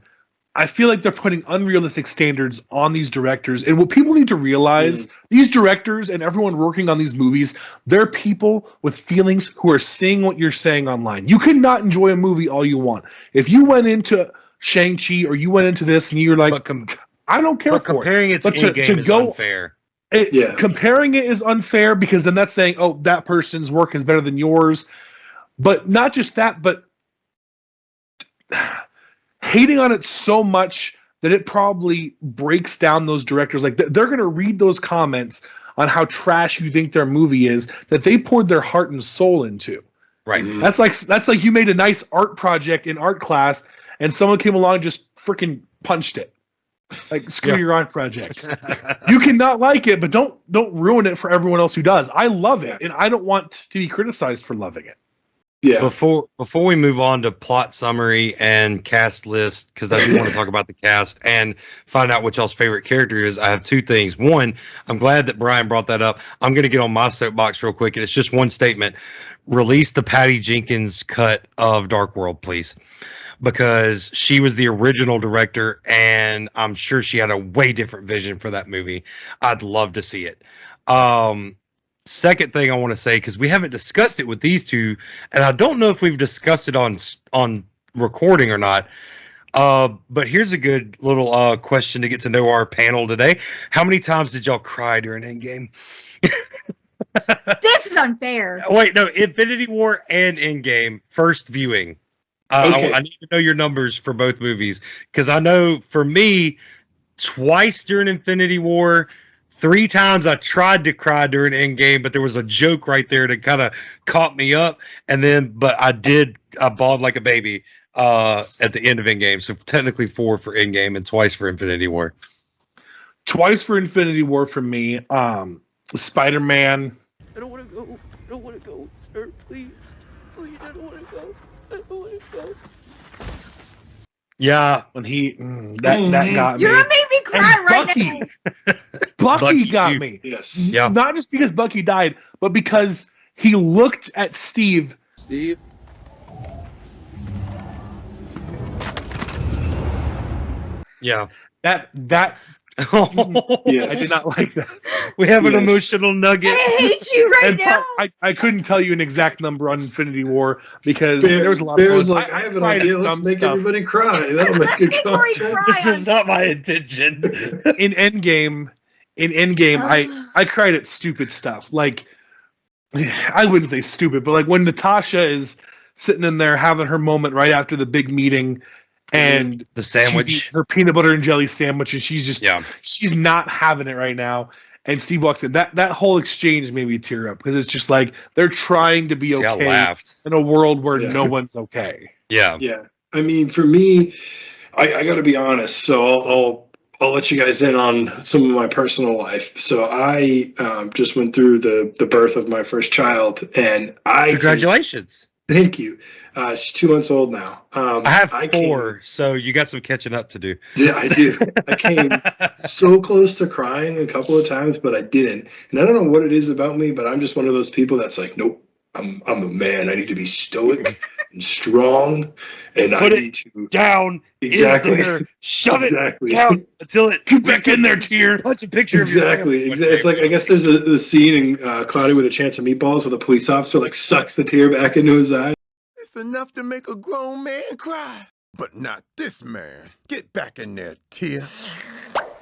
C: I feel like they're putting unrealistic standards on these directors. And what people need to realize, these directors and everyone working on these movies, they're people with feelings who are seeing what you're saying online. You cannot enjoy a movie all you want. If you went into Shang-Chi or you went into this and you're like, I don't care for it.
A: Comparing it to Endgame is unfair.
C: Comparing it is unfair because then that's saying, oh, that person's work is better than yours. But not just that, but hating on it so much that it probably breaks down those directors. Like they're going to read those comments on how trash you think their movie is that they poured their heart and soul into.
A: Right.
C: That's like you made a nice art project in art class and someone came along and just freaking punched it. Like screw your art project. You cannot like it, but don't ruin it for everyone else who does. I love it, and I don't want to be criticized for loving it.
F: Yeah.
A: Before we move on to plot summary and cast list, because I do want to talk about the cast and find out what y'all's favorite character is, I have two things. One, I'm glad that Brian brought that up. I'm going to get on my soapbox real quick, and it's just one statement. Release the Patty Jenkins cut of Dark World, please. Because she was the original director, and I'm sure she had a way different vision for that movie. I'd love to see it. Second thing I want to say, because we haven't discussed it with these two, and I don't know if we've discussed it on recording or not. But here's a good little question to get to know our panel today. How many times did y'all cry during Endgame?
E: This is unfair.
A: Wait, no, Infinity War and Endgame, first viewing.
F: Okay.
A: I need to know your numbers for both movies, because I know for me, twice during Infinity War, 3 times I tried to cry during Endgame, but there was a joke right there that kind of caught me up, but I bawled like a baby at the end of Endgame. So technically 4 for Endgame and twice for Infinity War.
C: Twice for Infinity War for me. Spider-Man.
J: I don't want to go. I don't want to go, sir. Please. Please, I don't want to go. I don't want to go.
C: Yeah, when that got me.
E: You're gonna make me cry right
C: Bucky.
E: now.
C: Bucky got
A: too.
C: me.
F: Yes.
A: Yeah.
C: Not just because Bucky died, but because he looked at Steve.
J: Steve?
A: Yeah.
C: That
F: Yes.
C: I did not like that.
A: We have an
F: Yes.
A: emotional nugget.
E: I hate you right now.
C: I couldn't tell you an exact number on Infinity War because there was a lot
F: Bear's
C: of
F: like, I have an
C: cried
F: idea.
C: at
F: Let's
C: dumb
F: make
C: stuff.
F: everybody cry. That'll make good
E: Before he
F: content.
E: cries.
A: This is not my intention.
C: In Endgame, I cried at stupid stuff. Like, I wouldn't say stupid, but like when Natasha is sitting in there having her moment right after the big meeting, and
A: The
C: she's
A: sandwich.
C: eating her peanut butter and jelly sandwich, and she's not having it right now. And Steve walks in. That whole exchange made me tear up because it's just like they're trying to be
A: See, I
C: okay
A: laughed.
C: in a world where
F: Yeah.
C: no one's okay.
A: Yeah.
F: Yeah. I mean, for me, I got to be honest. So I'll let you guys in on some of my personal life. So I just went through the birth of my first child, and
A: Congratulations.
F: Thank you. She's 2 months old now.
A: I have 4, so you got some catching up to do.
F: Yeah, I do. I came so close to crying a couple of times, but I didn't. And I don't know what it is about me, but I'm just one of those people that's like, nope, I'm a man. I need to be stoic and strong, and
A: Put
F: I
A: it
F: need to
A: down.
F: exactly
A: In there, shove
F: exactly.
A: it down until it
C: Get back in there, tear.
A: punch a picture
F: Exactly.
A: of your
F: It's like, I guess there's the scene in Cloudy with a Chance of Meatballs where the police officer like sucks the tear back into his eye.
I: It's enough to make a grown man cry. But not this man. Get back in there, Tia.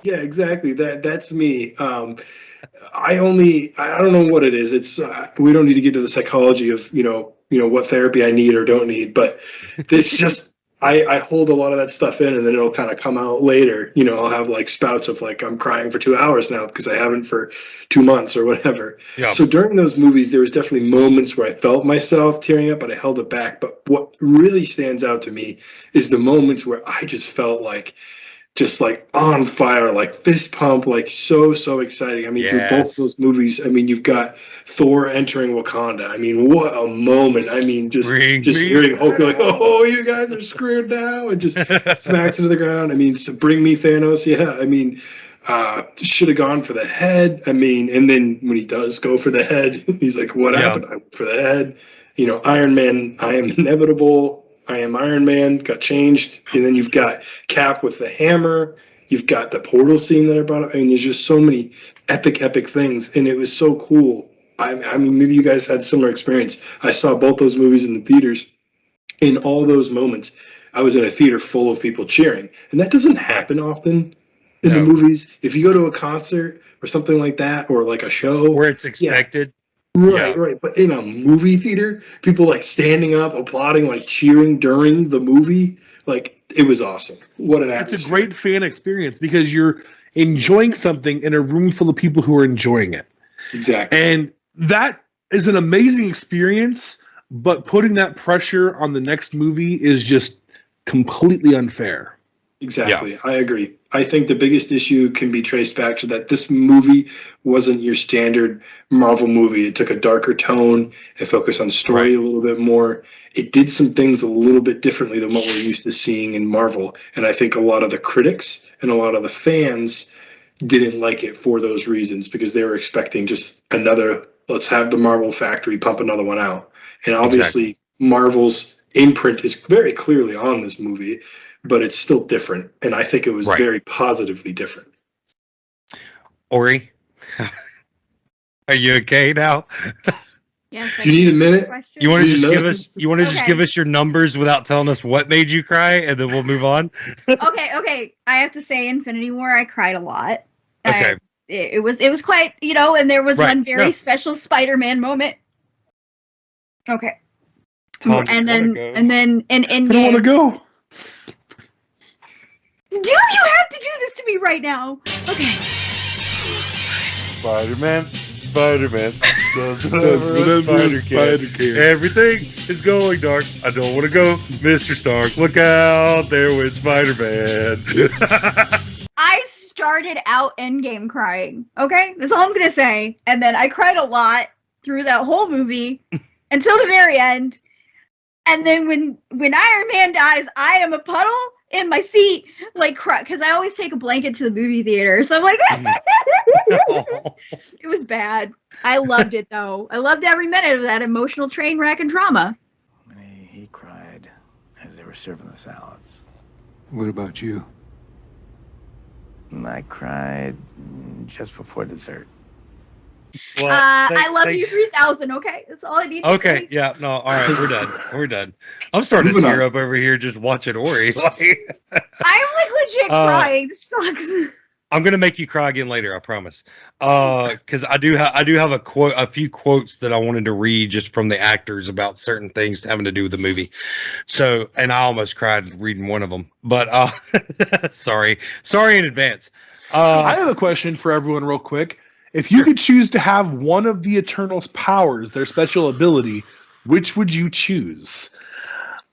F: Yeah, exactly. That's me. I don't know what it is. It's we don't need to get to the psychology of what therapy I need or don't need, but it's just I hold a lot of that stuff in, and then it'll kind of come out later. I'll have like spouts of like I'm crying for 2 hours now because I haven't for 2 months or whatever.
A: Yeah.
F: So during those movies, there was definitely moments where I felt myself tearing up, but I held it back. But what really stands out to me is the moments where I just felt like on fire, like fist pump, like so exciting. I mean, through both those movies, I mean, you've got Thor entering Wakanda. I mean, what a moment. I mean, just hearing Hulk be like, oh, you guys are screwed now, and just smacks into the ground. I mean, so bring me Thanos. Yeah, I mean, should have gone for the head. I mean, and then when he does go for the head, he's like, what happened? I went for the head. Iron Man, I am inevitable. I am Iron Man, got changed. And then you've got Cap with the hammer. You've got the portal scene that I brought up. I mean, there's just so many epic things. And it was so cool. I mean, maybe you guys had a similar experience. I saw both those movies in the theaters. In all those moments, I was in a theater full of people cheering. And that doesn't happen often in the movies. If you go to a concert or something like that, or like a show.
A: Where it's expected.
F: Right. But in a movie theater, people like standing up, applauding, like cheering during the movie. Like, it was awesome. What an atmosphere.
C: It's a great fan experience because you're enjoying something in a room full of people who are enjoying it.
F: Exactly.
C: And that is an amazing experience, but putting that pressure on the next movie is just completely unfair.
F: Exactly. I agree. I think the biggest issue can be traced back to that this movie wasn't your standard Marvel movie. It took a darker tone. It focused on story a little bit more. It did some things a little bit differently than what we're used to seeing in Marvel. And I think a lot of the critics and a lot of the fans didn't like it for those reasons, because they were expecting just another, let's have the Marvel factory pump another one out. And obviously Marvel's imprint is very clearly on this movie, but it's still different, and I think it was very positively different.
A: Ori, are you okay now?
E: Yes.
F: Do you need a minute?
A: You want to just give us? You want to just give us your numbers without telling us what made you cry, and then we'll move on.
E: Okay. I have to say, Infinity War, I cried a lot.
A: Okay.
E: It was quite, and there was one very special Spider-Man moment. Okay.
A: Tom,
E: and then in Endgame.
C: I don't want to go.
E: Do you have to do this to me right now? Okay.
A: Spider-Man. Spider-Man.
C: Spider-Man.
A: Everything is going dark. I don't want to go, Mr. Stark. Look out there with Spider-Man.
E: I started out Endgame crying. Okay? That's all I'm going to say. And then I cried a lot through that whole movie until the very end. And then when Iron Man dies, I am a puddle in my seat, like, because I always take a blanket to the movie theater. So I'm like, it was bad. I loved it, though. I loved every minute of that emotional train wreck and drama.
M: He cried as they were serving the salads.
N: What about you?
M: I cried just before dessert.
A: Well,
E: I love you 3000, okay? That's all I need to say.
A: Okay, yeah, no, all right, we're done. I'm starting to tear up over here just watching Ori.
E: I'm like legit crying. This sucks.
A: I'm gonna make you cry again later, I promise. Because I do have a few quotes that I wanted to read just from the actors about certain things having to do with the movie. So, and I almost cried reading one of them. But sorry in advance.
C: I have a question for everyone, real quick. If you could choose to have one of the Eternals' powers, their special ability, which would you choose?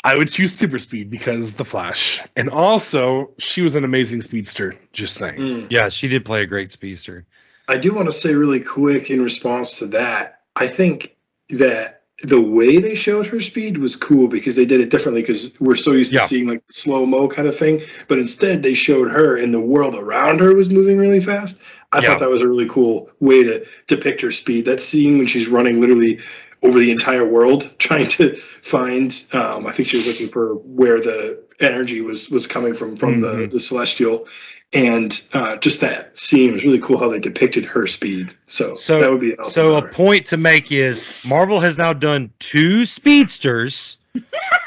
C: I would choose super speed because the Flash. And also, she was an amazing speedster, just saying.
A: Yeah, she did play a great speedster.
F: I do want to say really quick in response to that, I think that the way they showed her speed was cool because they did it differently, because we're so used to seeing like the slow-mo kind of thing. But instead, they showed her and the world around her was moving really fast. I thought that was a really cool way to depict her speed. That scene when she's running literally over the entire world trying to find, I think she was looking for where the energy was coming from the Celestial. And just that scene was really cool how they depicted her speed. So that would be
A: a point to make is Marvel has now done 2 speedsters,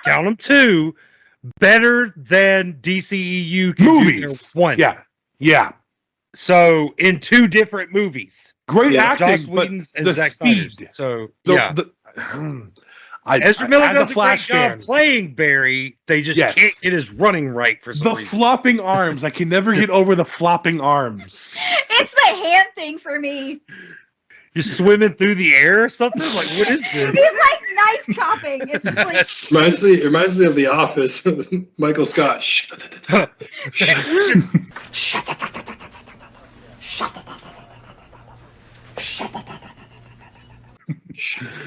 A: count them 2, better than DCEU can
C: movies.
A: Do one.
C: Yeah.
A: So in 2 different movies,
C: great acting,
A: Joss Whedon's and Zack Snyder's. So Ezra Miller does a great job playing Barry. They just can't get his running right for some reason.
C: The flopping arms. I can never get over the flopping arms.
E: It's the hand thing for me.
A: You're swimming through the air or something? Like, what is this?
E: It's like knife chopping. It's like
F: reminds me of The Office. Michael Scott.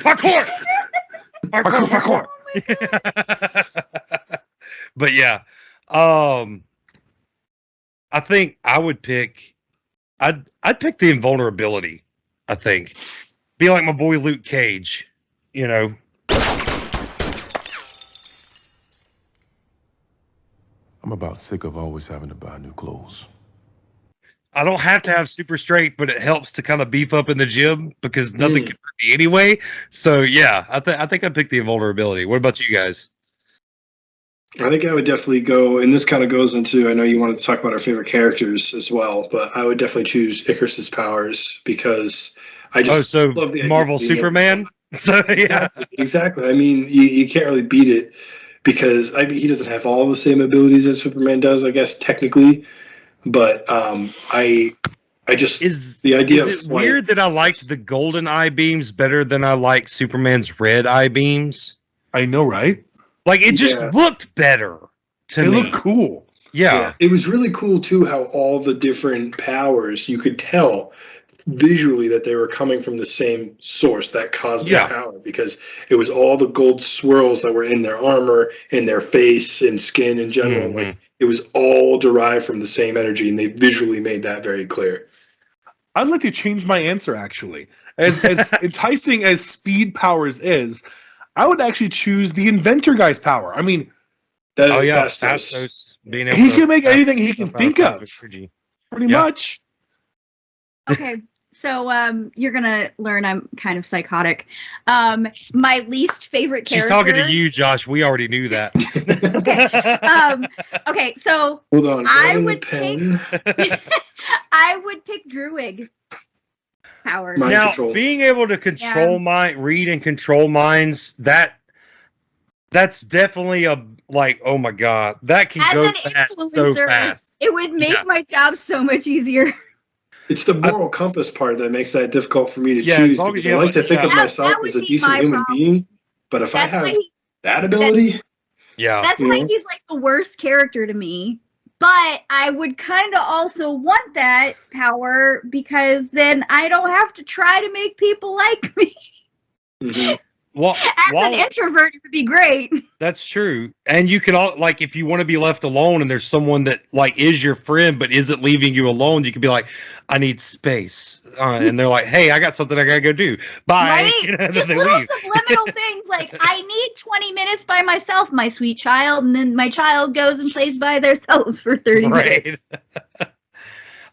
A: Parkour! Parkour! But yeah, I think I would pick. I'd pick the invulnerability. I think be like my boy Luke Cage. You know.
N: I'm about sick of always having to buy new clothes.
A: I don't have to have super strength, but it helps to kind of beef up in the gym because nothing can hurt me anyway. So yeah, I think I picked the invulnerability. What about you guys?
F: I think I would definitely go, and this kind of goes into, I know you wanted to talk about our favorite characters as well, but I would definitely choose Icarus's powers because I just love the
A: Marvel Superman. So yeah,
F: exactly. I mean, you can't really beat it because he doesn't have all the same abilities that Superman does, I guess technically. But I just the idea.
A: Is it weird that I liked the golden eye beams better than I like Superman's red eye beams?
C: I know, right?
A: Like it just looked better to me.
C: They look cool.
A: Yeah.
F: It was really cool too how all the different powers, you could tell visually that they were coming from the same source, that cosmic power, because it was all the gold swirls that were in their armor, in their face and skin in general. Like it was all derived from the same energy, and they visually made that very clear.
C: I'd like to change my answer actually. As enticing as speed powers is, I would actually choose the inventor guy's power. I mean,
A: Phastos being able
C: he
A: to
C: can make anything he can think of.
A: Pretty
C: much.
E: Okay, so you're gonna learn I'm kind of psychotic. My least favorite character.
A: She's talking to you, Josh. We already knew that.
E: Okay, so
F: hold on.
E: I would pick Druid power.
A: Now, being able to control read and control minds, that's definitely oh my god, that can go so fast.
E: It would make my job so much easier.
F: It's the moral compass part that makes that difficult for me to choose, because I like to think of myself as a decent human being, but if I have that ability,
E: that's why he's like the worst character to me. But I would kind of also want that power, because then I don't have to try to make people like me.
A: Well,
E: as an introvert, it would be great.
A: That's true. And you can if you want to be left alone and there's someone that is your friend but isn't leaving you alone, you can be like, I need space. And they're like, hey, I got something I gotta go do. Bye.
E: Right? Just little subliminal things like, I need 20 minutes by myself, my sweet child, and then my child goes and plays by themselves for 30 minutes.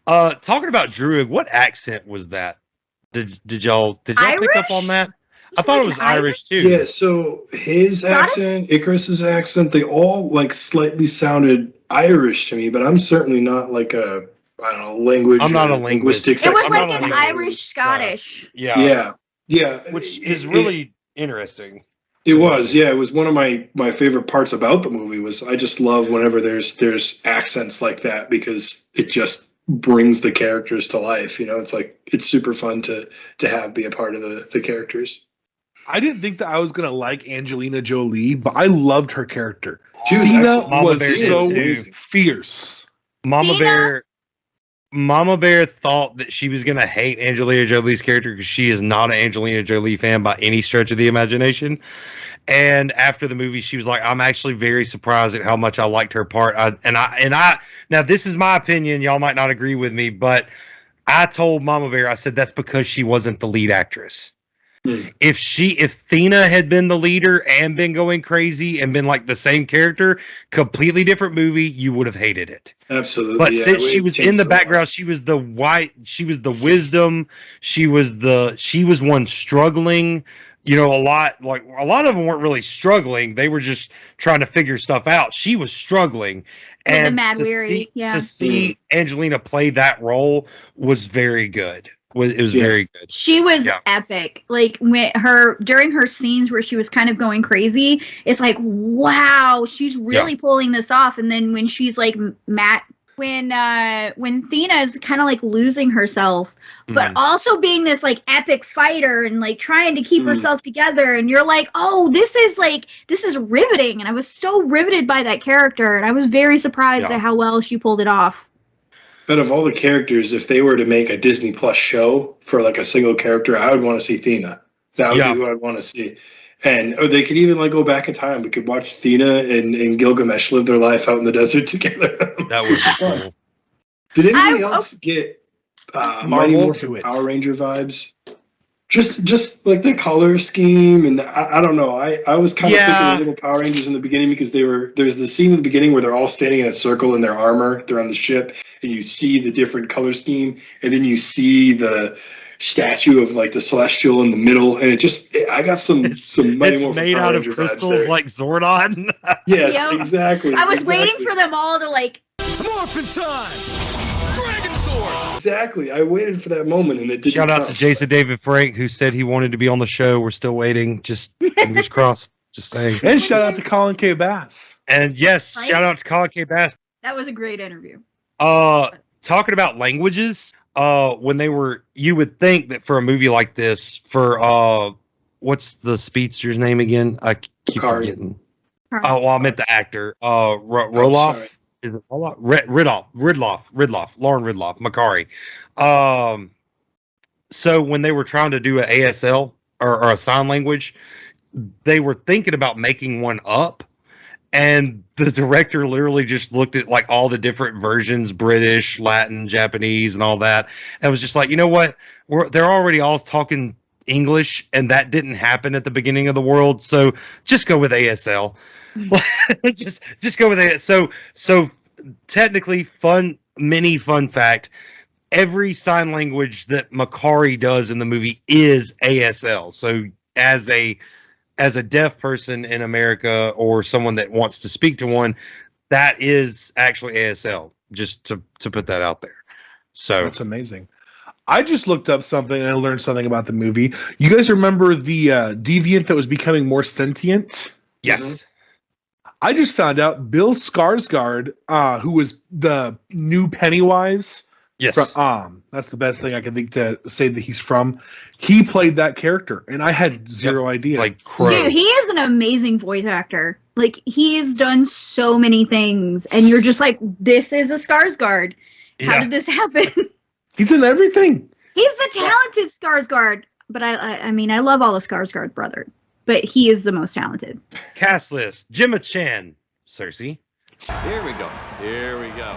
A: Talking about Druid, what accent was that? Did y'all pick up on that? I thought it was Irish too.
F: Yeah, so his accent, Icarus's accent, they all slightly sounded Irish to me, but I'm certainly not language.
A: I'm not a linguistics.
E: It was an Irish Scottish.
F: Yeah.
A: Which is really interesting.
F: It was, it was one of my favorite parts about the movie. Was I just love whenever there's accents like that, because it just brings the characters to life. It's super fun to be a part of the characters.
C: I didn't think that I was gonna like Angelina Jolie, but I loved her character.
F: Tina
C: was so fierce.
A: Mama Bear thought that she was gonna hate Angelina Jolie's character because she is not an Angelina Jolie fan by any stretch of the imagination. And after the movie, she was like, "I'm actually very surprised at how much I liked her part." Now this is my opinion. Y'all might not agree with me, but I told Mama Bear, I said that's because she wasn't the lead actress. If Thena had been the leader and been going crazy and been the same character, completely different movie, you would have hated it.
F: Absolutely.
A: But since she was in the background, she was the wisdom, she was one struggling. A lot of them weren't really struggling. They were just trying to figure stuff out. She was struggling. And to see Angelina play that role was very good. It was very good.
E: She was epic. During her scenes where she was kind of going crazy, it's like, wow, she's really pulling this off. And then when she's when Thena is kind of losing herself, but also being this epic fighter and trying to keep herself together, and you're like, oh, this is riveting. And I was so riveted by that character, and I was very surprised at how well she pulled it off.
F: Out of all the characters, if they were to make a Disney Plus show for a single character, I would want to see Thena. That would be who I'd want to see. And they could even go back in time. We could watch Thena and Gilgamesh live their life out in the desert together.
A: That would be cool.
F: Did anybody else get Mighty Morphin Power Ranger vibes? Just the color scheme, and I don't know. I was kind of thinking of little Power Rangers in the beginning, because there's the scene in the beginning where they're all standing in a circle in their armor. They're on the ship, and you see the different color scheme, and then you see the statue of the Celestial in the middle, and I got some Mighty Morphin
A: made
F: Power
A: out
F: Ranger
A: of crystals like Zordon.
F: Yes, exactly.
E: I was waiting for them all to
I: It's morphin' time! Dragon Sword!
F: Exactly. I waited for that moment, and it didn't
A: Shout out to Jason David Frank, who said he wanted to be on the show. We're still waiting. Just fingers crossed. Just saying.
C: And shout out to Colin K. Bass.
A: And yes, shout out to Colin K. Bass.
E: That was a great interview.
A: Talking about languages, you would think that for a movie like this, what's the speedster's name again? I keep forgetting. Oh, well, I meant the actor. Roloff. Is it Ridloff, Lauren Ridloff, Makari. So when they were trying to do an ASL or a sign language, they were thinking about making one up. And the director literally just looked at like all the different versions, British, Latin, Japanese, and all that. And was just like, you know what? They're already all talking English, and that didn't happen at the beginning of the world. So just go with ASL. just go with it. So technically, mini fun fact: every sign language that Makari does in the movie is ASL. So as a deaf person in America or someone that wants to speak to one, that is actually ASL. Just to put that out there. So
C: that's amazing. I just looked up something and I learned something about the movie. You guys remember the deviant that was becoming more sentient?
A: Yes.
C: I just found out Bill Skarsgård, who was the new Pennywise.
A: Yes.
C: That's the best thing I can think to say that he's from. He played that character, and I had zero idea.
A: Like Crow.
E: Dude, he is an amazing voice actor. Like, he has done so many things, and you're just like, this is a Skarsgård. How did this happen?
C: He's in everything.
E: He's the talented Skarsgård. But I mean, I love all the Skarsgård brother, but he is the most talented.
A: Cast list: Gemma Chan, Cersei.
J: Here we go. Here we go.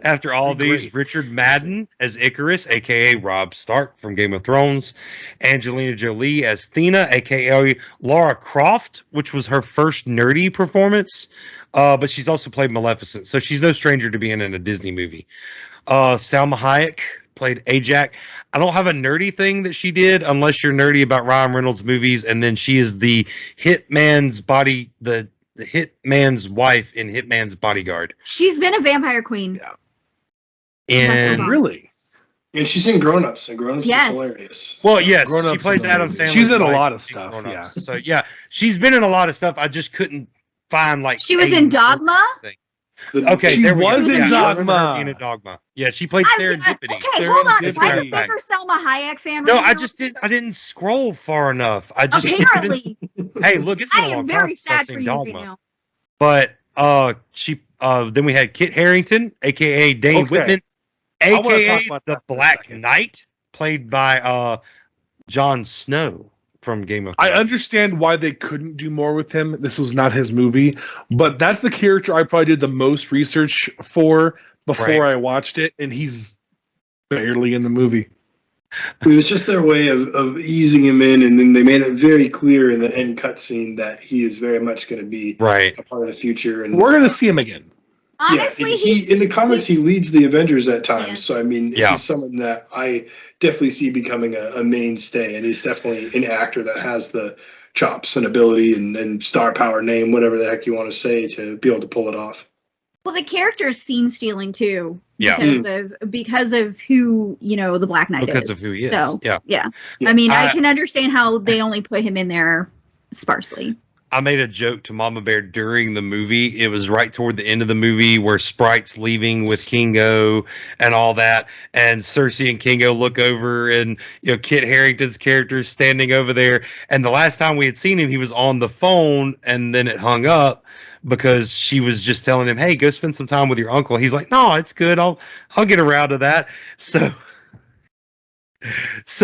A: After all these, Richard Madden as Icarus, aka Robb Stark from Game of Thrones, Angelina Jolie as Thena, aka Lara Croft, which was her first nerdy performance, but she's also played Maleficent, so she's no stranger to being in a Disney movie. Salma Hayek played Ajak. I don't have a nerdy thing that she did, unless you're nerdy about Ryan Reynolds movies, and then she is the hitman's hitman's wife in Hitman's Bodyguard.
E: She's been a vampire queen.
A: And
C: really?
F: And she's in Grown Ups, and Grown Ups is hilarious.
A: Well, yes,
C: Grown
A: she
C: Ups
A: plays
C: is
A: Adam
C: amazing.
A: Sandler.
C: She's in a lot of stuff, yeah.
A: So yeah, she's been in a lot of stuff. I just couldn't find like.
E: She was in Dogma.
A: Okay,
C: she
A: there we
C: was
A: go.
C: in Dogma.
A: In a Dogma. Yeah, she played Serendipity.
E: Okay, hold on. I'm a bigger Selma Hayek fan.
A: No,
E: right
A: I
E: now.
A: just didn't. I didn't scroll far enough. I just
E: Apparently.
A: Hey, look, it's been
E: I
A: a
E: am
A: long
E: very
A: time since I've
E: sad for
A: seen
E: you
A: Dogma.
E: right now.
A: But she then we had Kit Harington, aka Dane Whitman,
C: I wanna
A: aka
C: talk about
A: the
C: that for a
A: Black
C: second.
A: Knight, played by Jon Snow from Game of
C: I
A: Thrones.
C: understand why they couldn't do more with him. This was not his movie, but that's the character I probably did the most research for before I watched it, and he's barely in the movie.
F: It was just their way of easing him in, and then they made it very clear in the end cutscene that he is very much going to be a part of the future. And
C: we're going to see him again.
E: Honestly,
F: he in the comics he leads the Avengers at times. So I mean, he's someone that I definitely see becoming a mainstay, and he's definitely an actor that has the chops and ability and star power, name, whatever the heck you want to say, to be able to pull it off.
E: Well, the character is scene stealing too.
A: Yeah.
E: Because of who, the Black Knight is.
A: Because of who he is.
E: So,
A: yeah.
E: I mean, I can understand how they only put him in there sparsely.
A: I made a joke to Mama Bear during the movie. It was right toward the end of the movie where Sprite's leaving with Kingo and all that, and Cersei and Kingo look over, and Kit Harington's character is standing over there. And the last time we had seen him, he was on the phone, and then it hung up because she was just telling him, "Hey, go spend some time with your uncle." He's like, "No, it's good. I'll get around to that." So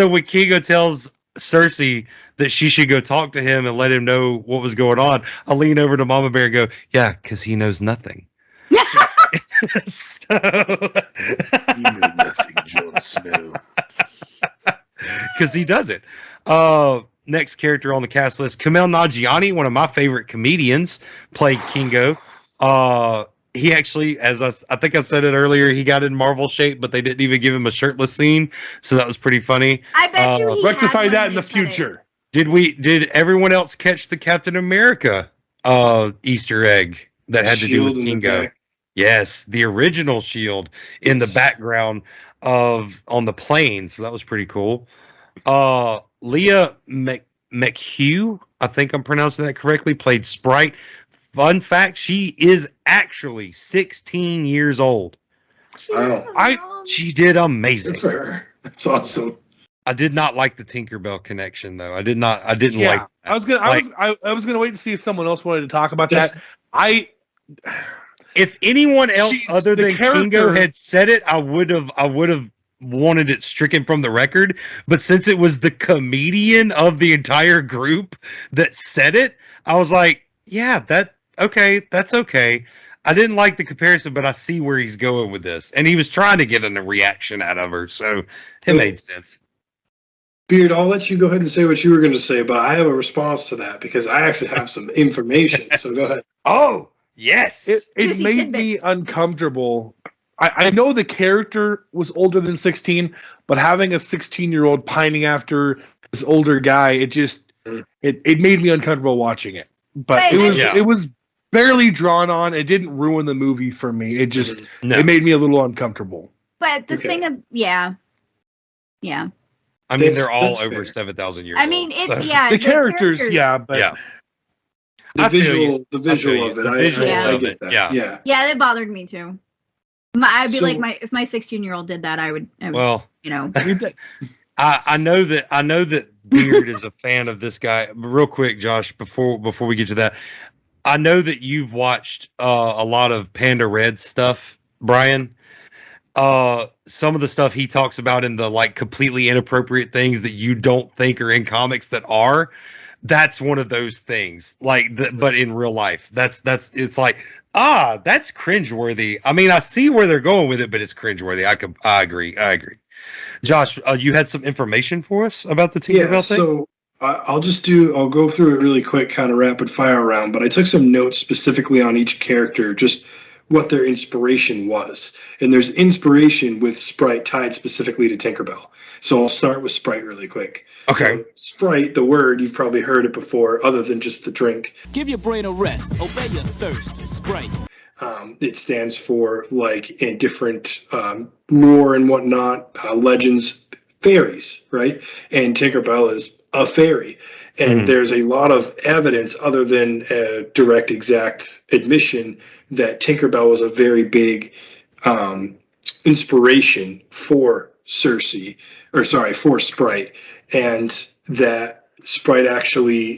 A: when Kingo tells Cersei that she should go talk to him and let him know what was going on, I lean over to Mama Bear and go, "Yeah, because he knows nothing." So
C: You know nothing, Jon Snow.
A: Because he doesn't. Next character on the cast list, Kumail Nanjiani, one of my favorite comedians, played Kingo. He actually, as I think I said it earlier, he got in Marvel shape, but they didn't even give him a shirtless scene, so that was pretty funny.
E: I bet you he
C: rectify
E: had
C: that
E: one
C: in the
E: that said it.
C: future.
A: Did everyone else catch the Captain America Easter egg that had to do with
F: Shield in the
A: Kingo?
F: back.
A: Yes, the original shield in the background on the plane, so that was pretty cool. Leah McHugh, I think I'm pronouncing that correctly, played Sprite. Fun fact, she is actually 16 years old. She did amazing.
F: Good for her. That's awesome.
A: I did not like the Tinkerbell connection though. I didn't like that.
C: I was gonna wait to see if someone else wanted to talk about that.
A: If anyone else other
C: the
A: than
C: character-
A: Kingo had said it, I would have wanted it stricken from the record. But since it was the comedian of the entire group that said it, I was like, yeah, that's okay. I didn't like the comparison, but I see where he's going with this. And he was trying to get a reaction out of her, so it made sense.
F: Beard, I'll let you go ahead and say what you were going to say, but I have a response to that because I actually have some information. So go ahead.
A: Oh, yes.
C: It
E: Juicy
C: made me
E: tidbits.
C: uncomfortable. I know the character was older than 16, but having a 16-year-old pining after this older guy, it made me uncomfortable watching it. But it was barely drawn on. It didn't ruin the movie for me. It just it made me a little uncomfortable.
E: But the thing of yeah.
A: I mean, they're all over 7,000 years
E: I mean,
A: old,
E: it's
A: so.
C: The characters, but
F: The
A: I feel
F: visual,
A: you.
F: the visual of it.
A: The visual
F: I
A: of
F: get
A: it,
F: that.
A: yeah.
E: Yeah, that bothered me too. I'd be
F: So-
E: like, if my 16-year-old did that, I would
A: Well,
E: you know.
A: I know that Beard is a fan of this guy. But real quick, Josh, before we get to that, I know that you've watched a lot of Panda Red stuff, Brian. Some of the stuff he talks about in the like completely inappropriate things that you don't think are in comics that are. That's one of those things, but in real life, it's like, that's cringeworthy. I mean, I see where they're going with it, but it's cringeworthy. I agree. Josh, you had some information for us about the Tinkerbell thing?
F: So I'll go through it really quick, kind of rapid fire round, but I took some notes specifically on each character, just what their inspiration was. And there's inspiration with Sprite tied specifically to Tinkerbell. So I'll start with Sprite really quick.
A: Okay.
F: So Sprite, the word, you've probably heard it before, other than just the drink.
O: Give your brain a rest. Obey your thirst. Sprite.
F: It stands for, like, in different lore and whatnot, legends, fairies, right? And Tinkerbell is a fairy. And there's a lot of evidence, other than a direct, exact admission, that Tinkerbell was a very big inspiration for for Sprite. And that Sprite actually,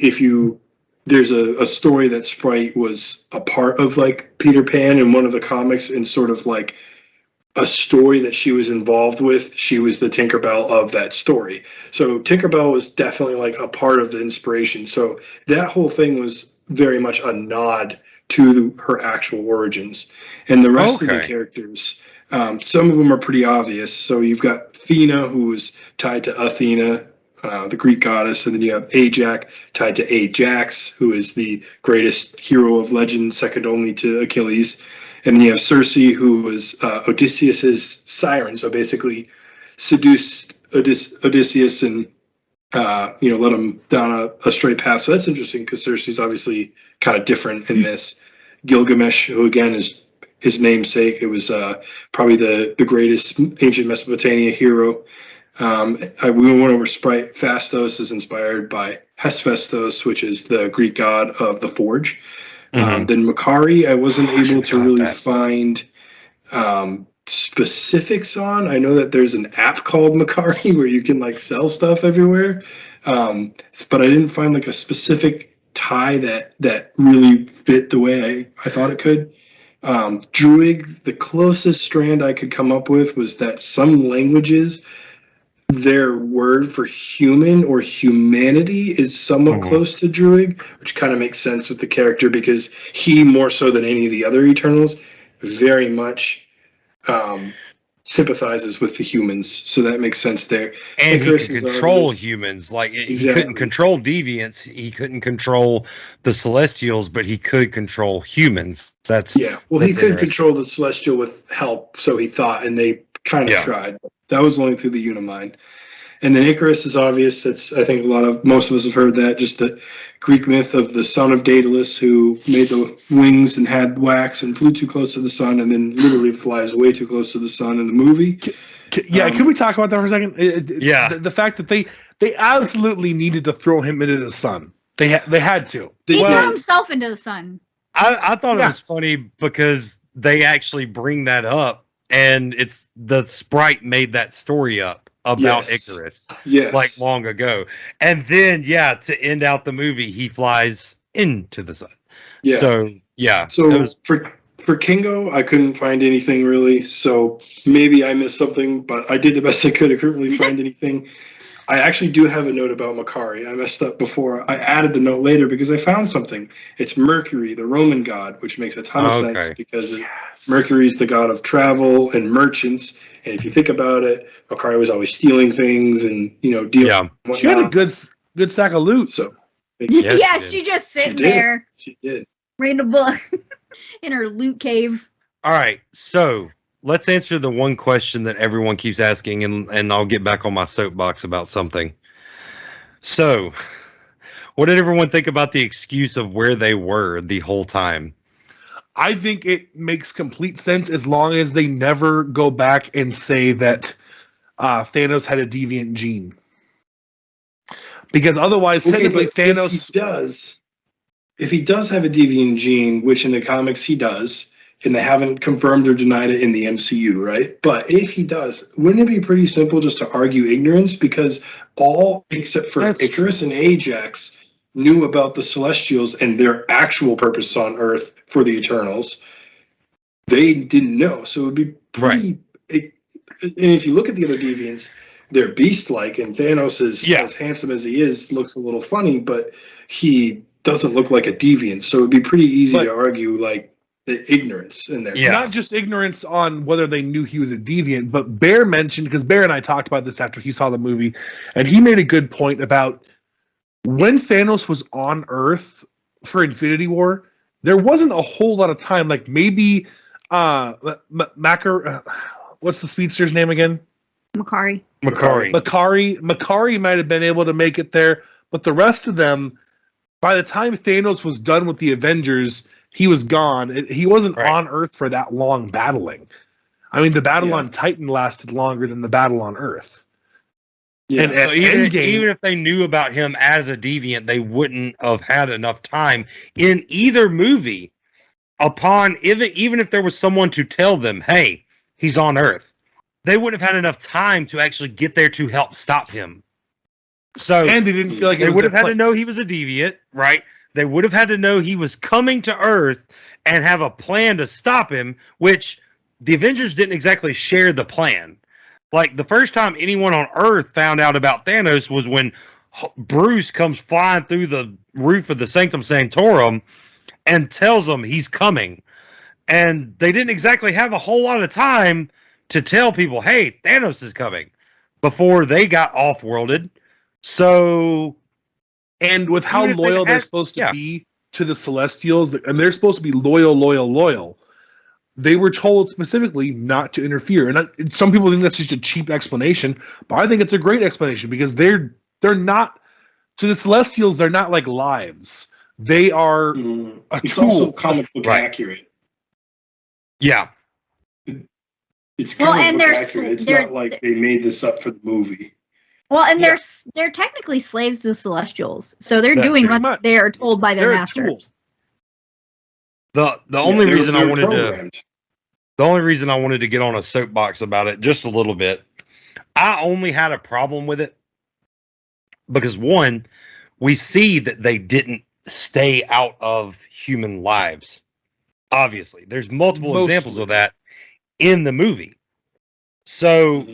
F: there's a story that Sprite was a part of, like, Peter Pan in one of the comics, and sort of like a story that she was involved with. She was the Tinkerbell of that story. So Tinkerbell was definitely like a part of the inspiration. So that whole thing was very much a nod to her actual origins. And the rest of the characters, some of them are pretty obvious. So you've got Athena, who was tied to Athena, the Greek goddess, and then you have Ajax tied to Ajax, who is the greatest hero of legend, second only to Achilles. And then you have Circe, who was Odysseus's siren, so basically seduced Odysseus and let him down a straight path. So that's interesting because Circe's obviously kind of different in this. Gilgamesh, who again is his namesake, it was probably the greatest ancient Mesopotamia hero. We went over Sprite. Phastos is inspired by Hephaestus, which is the Greek god of the forge. Then Makari, I wasn't able to really find specifics on. I know that there's an app called Makari where you can like sell stuff everywhere, but I didn't find like a specific tie that really fit the way I thought it could. Druid, the closest strand I could come up with was that some languages, their word for human or humanity is somewhat close to Druid, which kind of makes sense with the character because he, more so than any of the other Eternals, very much sympathizes with the humans. So that makes sense there.
A: And
F: Icarus
A: he
F: is
A: could control
F: obvious.
A: humans. Like, he
F: Exactly.
A: couldn't control deviants. He couldn't control the Celestials, but he could control humans. That's
F: He could control the Celestial with help, so he thought, and they kind of tried. That was only through the Unimind. And then Icarus is obvious. That's, I think most of us have heard that, just the Greek myth of the son of Daedalus who made the wings and had wax and flew too close to the sun and then literally flies way too close to the sun in the movie.
C: Can we talk about that for a second? The fact that they absolutely needed to throw him into the sun. They had to.
E: He threw himself into the sun.
A: I thought it was funny because they actually bring that up, and it's the Sprite made that story up about Icarus like long ago. And then to end out the movie, he flies into the sun. So
F: So For Kingo, I couldn't find anything really, so maybe I missed something, but I did the best I could. I couldn't really find anything. I actually do have a note about Makari. I messed up before. I added the note later because I found something. It's Mercury, the Roman god, which makes a ton of sense because Mercury's the god of travel and merchants. And if you think about it, Makari was always stealing things and, dealing.
C: Yeah. She had a good sack of loot.
F: So,
E: yeah, she just sitting there.
F: She did.
E: Reading a book in her loot cave.
A: All right, so let's answer the one question that everyone keeps asking, and I'll get back on my soapbox about something. So, what did everyone think about the excuse of where they were the whole time?
C: I think it makes complete sense as long as they never go back and say that Thanos had a deviant gene. Because otherwise, technically, Thanos...
F: If he does have a deviant gene, which in the comics he does, and they haven't confirmed or denied it in the MCU, right? But if he does, wouldn't it be pretty simple just to argue ignorance? Because all except for Icarus and Ajax knew about the Celestials and their actual purpose on Earth for the Eternals. They didn't know, so it would be pretty. And if you look at the other deviants, they're beast-like, and Thanos is as handsome as he is, looks a little funny, but he doesn't look like a deviant. So it'd be pretty easy to argue like the ignorance in there.
C: Not just ignorance on whether they knew he was a deviant, but Bear mentioned, because Bear and I talked about this after he saw the movie, and he made a good point about when Thanos was on Earth for Infinity War, there wasn't a whole lot of time. Like maybe what's the speedster's name again?
E: Makari
C: might have been able to make it there, but the rest of them, by the time Thanos was done with the Avengers, he was gone. He wasn't on Earth for that long battling. I mean, the battle on Titan lasted longer than the battle on Earth.
A: Yeah. And so even if they knew about him as a deviant, they wouldn't have had enough time in either movie even if there was someone to tell them, hey, he's on Earth. They wouldn't have had enough time to actually get there to help stop him. So,
C: and they didn't feel like
A: they would have had to know he was a deviant, right? They would have had to know he was coming to Earth and have a plan to stop him, which the Avengers didn't exactly share the plan. Like, the first time anyone on Earth found out about Thanos was when Bruce comes flying through the roof of the Sanctum Sanctorum and tells them he's coming. And they didn't exactly have a whole lot of time to tell people, hey, Thanos is coming, before they got off-worlded. So,
C: and with how loyal they're supposed to be to the Celestials, and they're supposed to be loyal, they were told specifically not to interfere. And some people think that's just a cheap explanation, but I think it's a great explanation because they're not, to the Celestials, they're not like lives. They are a
F: it's
C: tool.
F: Also comic book accurate.
A: Yeah.
F: It's comic book accurate. It's not like they made this up for the movie.
E: Well, and they're technically slaves to the Celestials, so they're doing what they are told by their masters.
A: The only reason I wanted to get on a soapbox about it just a little bit, I only had a problem with it because one, we see that they didn't stay out of human lives. Obviously, there's multiple examples of that in the movie. So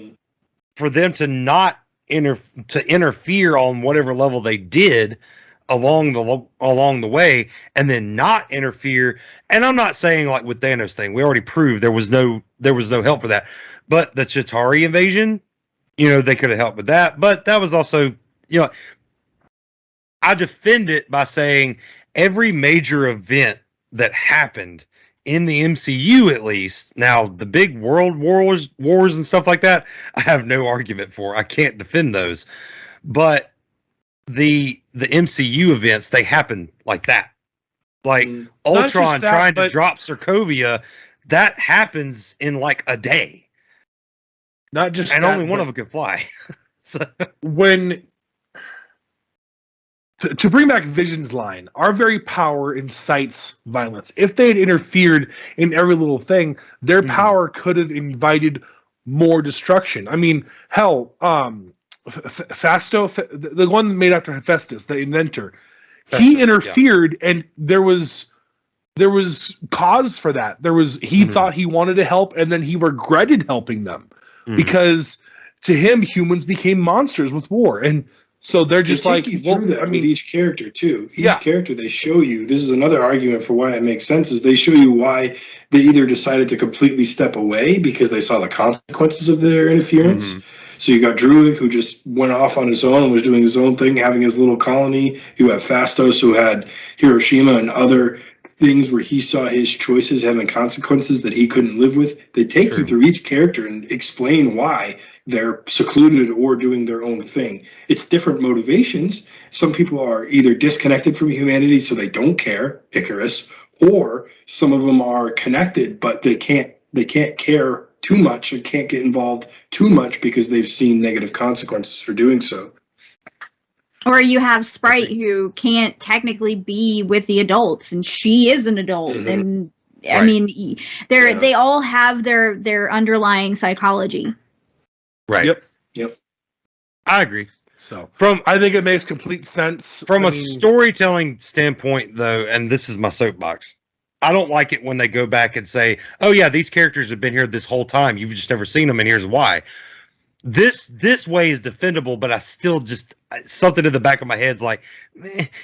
A: for them to not interfere on whatever level they did along the way, and then not interfere. And I'm not saying like with Thanos thing, we already proved there was no help for that. But the Chitauri invasion, they could have helped with that. But that was also, I defend it by saying every major event that happened in the MCU, at least. Now, the big world wars and stuff like that, I have no argument for. I can't defend those. But the MCU events, they happen like that. Like Ultron trying to drop Sokovia, that happens in like a day.
C: Not just
A: and only one of them can fly. So
C: when to bring back Vision's line, our very power incites violence. If they had interfered in every little thing, their power could have invited more destruction. I mean, hell, Fasto, the one made after Hephaestus, the inventor, he interfered, and there was there was cause for that. He thought he wanted to help, and then he regretted helping them because to him, humans became monsters with war, and so they're just
F: they take you through that with each character too. Each character they show you. This is another argument for why it makes sense. Is they show you why they either decided to completely step away because they saw the consequences of their interference. So you got Druid, who just went off on his own and was doing his own thing, having his little colony. You have Phastos, who had Hiroshima and other things where he saw his choices having consequences that he couldn't live with. They take you through each character and explain why they're secluded or doing their own thing. It's different motivations. Some people are either disconnected from humanity, so they don't care, Icarus, or some of them are connected, but they can't care too much and can't get involved too much because they've seen negative consequences for doing so.
E: Or you have Sprite, who can't technically be with the adults, and she is an adult. And I mean, they all have their underlying psychology.
A: Right.
F: Yep.
A: I agree.
C: So I think it makes complete sense.
A: From a storytelling standpoint, though, and this is my soapbox, I don't like it when they go back and say, oh yeah, these characters have been here this whole time. You've just never seen them, and here's why. This way is defendable, but I still just something in the back of my head's like,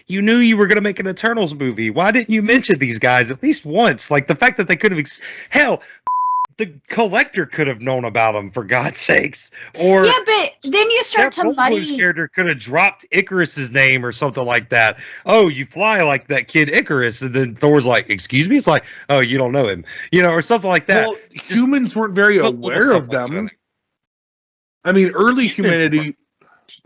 A: you knew you were going to make an Eternals movie. Why didn't you mention these guys at least once? Like the fact that they could have, hell, the Collector could have known about them for God's sakes. Or
E: but then you start to muddy.
A: Character could have dropped Icarus's name or something like that. Oh, you fly like that kid Icarus, and then Thor's like, "Excuse me." It's like, oh, you don't know him, or something like that.
C: Well, humans weren't very aware of them. I mean, early humanity.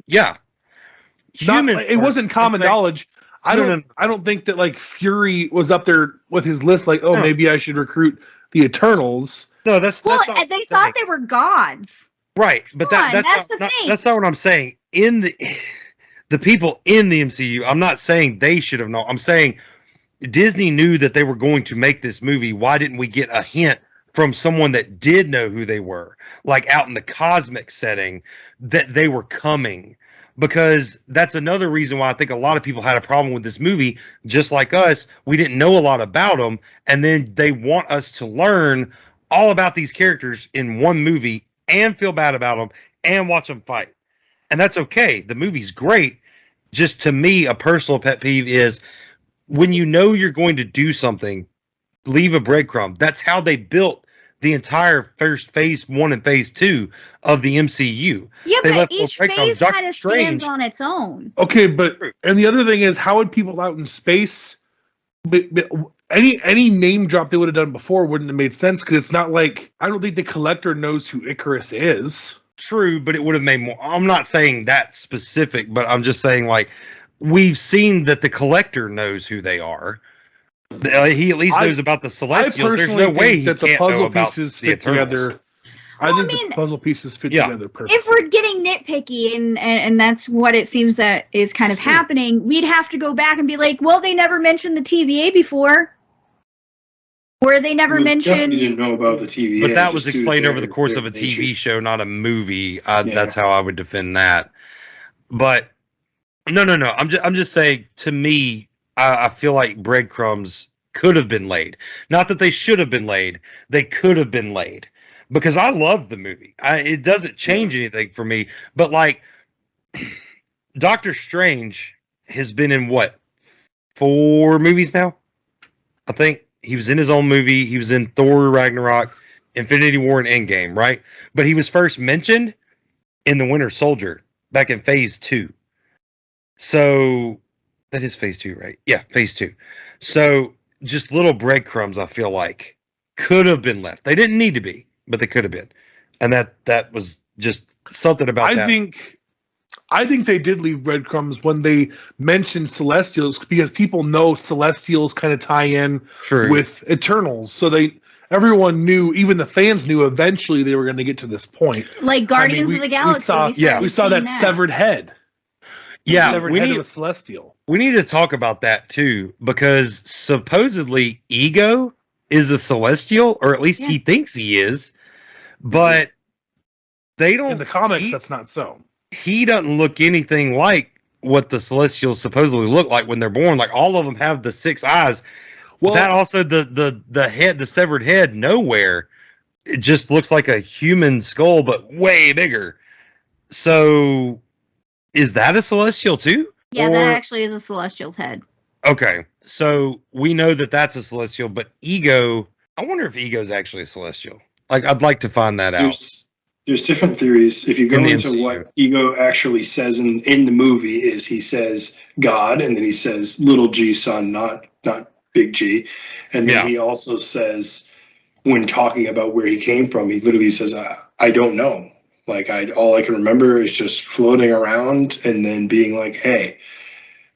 C: It wasn't common knowledge. I don't think that like Fury was up there with his list. Like, oh, maybe I should recruit the Eternals.
A: No, that's
E: they
A: thought
E: they were gods,
A: right? But that's not what I'm saying. In the people in the MCU, I'm not saying they should have known. I'm saying Disney knew that they were going to make this movie. Why didn't we get a hint from someone that did know who they were, like out in the cosmic setting, that they were coming? Because that's another reason why I think a lot of people had a problem with this movie. Just like us, we didn't know a lot about them, and then they want us to learn all about these characters in one movie and feel bad about them and watch them fight. And that's okay. The movie's great. Just to me, a personal pet peeve is when you know you're going to do something, leave a breadcrumb. That's how they built the entire first phase 1 and phase 2 of the MCU.
E: Yeah, but each phase kind of stands on its own.
C: Okay, and the other thing is, how would people out in space, any name drop they would have done before wouldn't have made sense, because it's not like, I don't think the Collector knows who Icarus is.
A: True, but it would have made more. I'm not saying that specific, but I'm just saying, like, we've seen that the Collector knows who they are. He at least knows about the Celestials. There's no way
C: that the puzzle pieces fit together. I think the puzzle pieces fit together perfectly.
E: If we're getting nitpicky, and that's what it seems that is kind of happening, we'd have to go back and be like, well, they never mentioned the TVA before. Or they never mentioned...
F: Definitely didn't know about the TVA.
A: But that was explained over the course of a TV show, not a movie. That's how I would defend that. But, no. I'm just saying, to me, I feel like breadcrumbs could have been laid. Not that they should have been laid. They could have been laid. Because I love the movie. It doesn't change anything for me. But like, Doctor Strange has been in what? 4 movies now? I think. He was in his own movie. He was in Thor Ragnarok, Infinity War, and Endgame, right? But he was first mentioned in The Winter Soldier back in phase 2. So... that is phase 2, right? Yeah, phase 2. So just little breadcrumbs, I feel like, could have been left. They didn't need to be, but they could have been. And that was just something about that.
C: I think they did leave breadcrumbs when they mentioned Celestials, because people know Celestials kind of tie in with Eternals. So everyone knew, even the fans knew eventually they were going to get to this point.
E: Like Guardians of the Galaxy.
C: We saw that severed head.
A: Yeah,
C: we need a Celestial.
A: We need to talk about that too, because supposedly Ego is a Celestial, or at least he thinks he is. But they don't.
C: In the comics, that's not so.
A: He doesn't look anything like what the Celestials supposedly look like when they're born. Like all of them have the 6 eyes.
C: Well,
A: that also the head, the severed head, nowhere. It just looks like a human skull, but way bigger. So, is that a celestial too?
E: Yeah, that actually is a celestial's head.
A: Okay, so we know that that's a celestial, but Ego. I wonder if Ego's actually a celestial. Like, I'd like to find that out.
F: There's different theories. If you go
A: In the
F: into
A: MCU.
F: what Ego actually says in the movie, is he says God, and then he says little G son, not big G, and then he also says, when talking about where he came from, he literally says, I don't know. Like, all I can remember is just floating around and then being like, hey,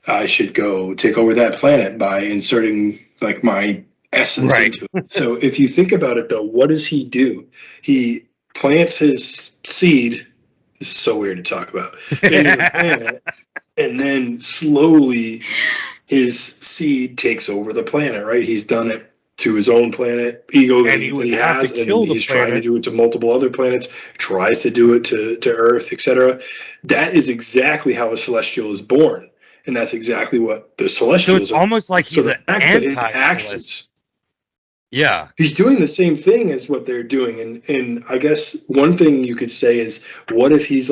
F: I should go take over that planet by inserting like my essence into it. So if you think about it though, what does he do? He plants his seed. This is so weird to talk about. Into the planet, and then slowly his seed takes over the planet, right? He's done it to his own planet, Ego that he has, and he's trying to do it to multiple other planets, tries to do it to Earth, etc. That is exactly how a celestial is born. And that's exactly what the celestials
A: So it's almost like he's an anti-celestial. Yeah.
F: He's doing the same thing as what they're doing. And I guess one thing you could say is, what if he's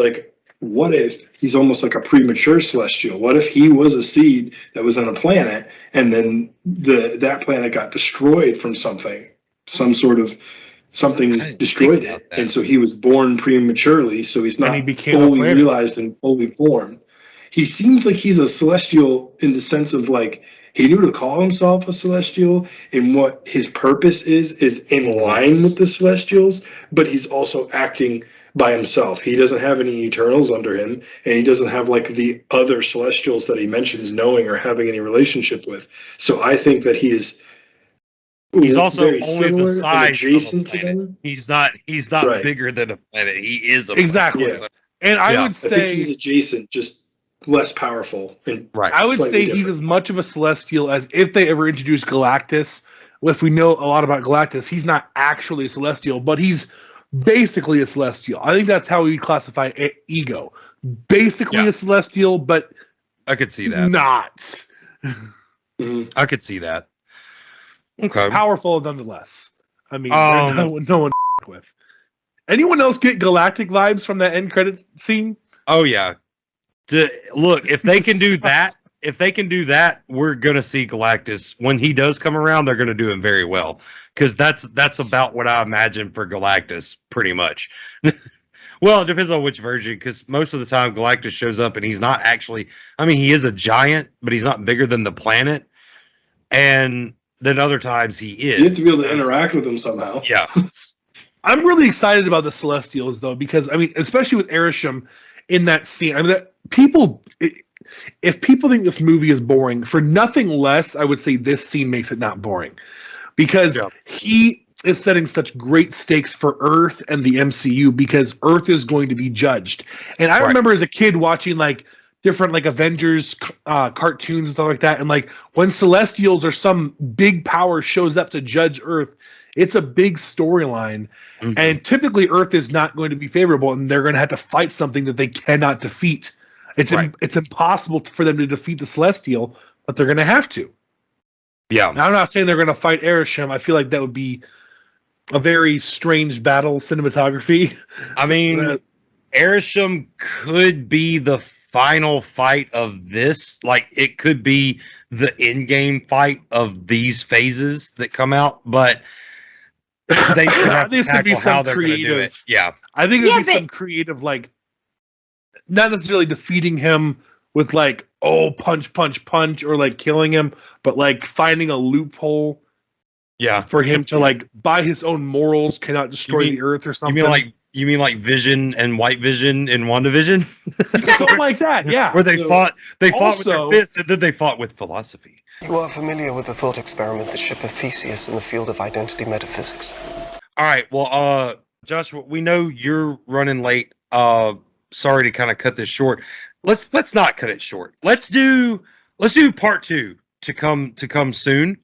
F: almost like a premature celestial? What if he was a seed that was on a planet, and then that planet got destroyed from something destroyed it. And so he was born prematurely, so he's not fully realized and fully formed. He seems like he's a celestial in the sense of like, he knew to call himself a celestial, and what his purpose is in line with the celestials, but he's also acting by himself. He doesn't have any Eternals under him, and he doesn't have like the other celestials that he mentions knowing or having any relationship with. So I think that he's
A: also only the size
F: adjacent
A: of a
F: to them.
A: He's not bigger than a planet. He is a
C: exactly.
A: planet.
C: And I would
F: I think
C: say
F: he's adjacent, just less powerful. And
C: I would say he's as much of a celestial as if they ever introduced Galactus. If we know a lot about Galactus, he's not actually a celestial, but he's basically a celestial. I think that's how we classify Ego. Basically a celestial, but
A: I could see that.
C: Not.
A: I could see that. Okay.
C: Powerful nonetheless. I mean, no one with. Anyone else get Galactic vibes from that end credits scene?
A: Oh yeah. Look, if they can do that, we're gonna see Galactus when he does come around. They're gonna do him very well, because that's about what I imagine for Galactus, pretty much. Well, it depends on which version, because most of the time Galactus shows up and he's not actually. I mean, he is a giant, but he's not bigger than the planet. And then other times he is.
F: You have to be able to interact with him somehow.
A: Yeah.
C: I'm really excited about the Celestials though, because I mean, especially with Arishem in that scene. I mean, if people think this movie is boring, for nothing less, I would say this scene makes it not boring, because he is setting such great stakes for Earth and the MCU, because Earth is going to be judged. And I remember as a kid watching like different like Avengers cartoons and stuff like that, and like when Celestials or some big power shows up to judge Earth, it's a big storyline. And typically Earth is not going to be favorable, and they're going to have to fight something that they cannot defeat. It's impossible for them to defeat the Celestial, but they're going to have to.
A: Yeah.
C: Now, I'm not saying they're going to fight Arishem. I feel like that would be a very strange battle cinematography.
A: I mean, Arishem could be the final fight of this. Like, it could be the in-game fight of these phases that come out, but they
C: I think it's going to be some creative.
A: Yeah.
C: I think it'll be some creative, like, not necessarily defeating him with like, oh, punch, punch, punch, or like killing him, but like finding a loophole.
A: Yeah.
C: For him to like, by his own morals, cannot destroy the Earth or something.
A: You mean like Vision and White Vision in WandaVision?
C: Something like that, yeah.
A: Where they fought with their fists, and then they fought with philosophy.
P: You are familiar with the thought experiment, the ship of Theseus in the field of identity metaphysics.
A: All right, well, Joshua, we know you're running late. Sorry to kind of cut this short. Let's not cut it short. Let's do part 2 to come soon.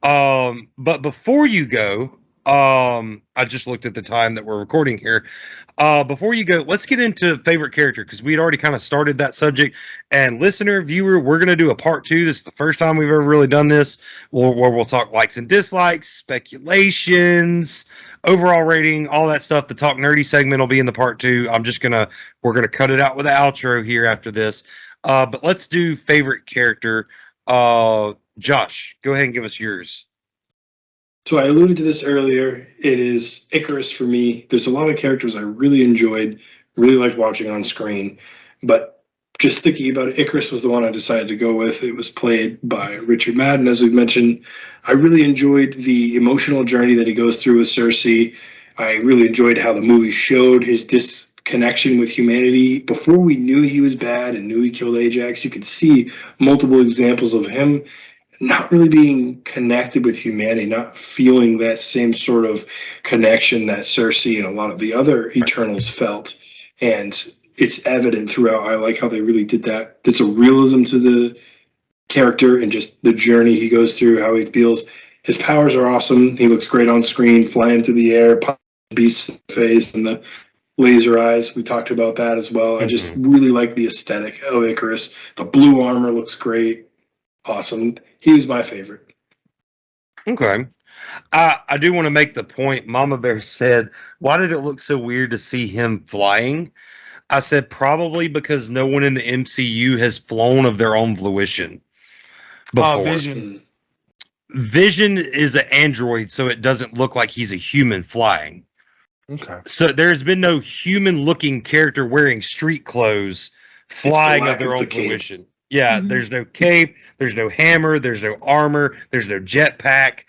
A: But before you go, I just looked at the time that we're recording here. Before you go, let's get into favorite character because we had already kind of started that subject. And listener, viewer, we're going to do a part 2. This is the first time we've ever really done this, where we'll talk likes and dislikes, speculations, overall rating, all that stuff. The Talk Nerdy segment will be in the part 2. We're gonna cut it out with the outro here after this. But let's do favorite character. Josh, go ahead and give us yours.
F: So I alluded to this earlier. It is Icarus for me. There's a lot of characters I really enjoyed, really liked watching on screen. But just thinking about it, Icarus was the one I decided to go with. It was played by Richard Madden, as we've mentioned. I really enjoyed the emotional journey that he goes through with Cersei. I really enjoyed how the movie showed his disconnection with humanity. Before we knew he was bad and knew he killed Ajax, you could see multiple examples of him not really being connected with humanity, not feeling that same sort of connection that Cersei and a lot of the other Eternals felt. And it's evident throughout. I like how they really did that. There's a realism to the character and just the journey he goes through, how he feels. His powers are awesome. He looks great on screen, flying through the air, punching beasts in the face, and the laser eyes. We talked about that as well. I just really like the aesthetic of Icarus. The blue armor looks great. Awesome. He was my favorite.
A: Okay. I do want to make the point. Mama Bear said, why did it look so weird to see him flying? I said, probably because no one in the MCU has flown of their own volition before.
C: Vision.
A: Vision is an android, so it doesn't look like he's a human flying.
C: Okay.
A: So there's been no human-looking character wearing street clothes flying of their own volition. Yeah, there's no cape, there's no hammer, there's no armor, there's no jetpack.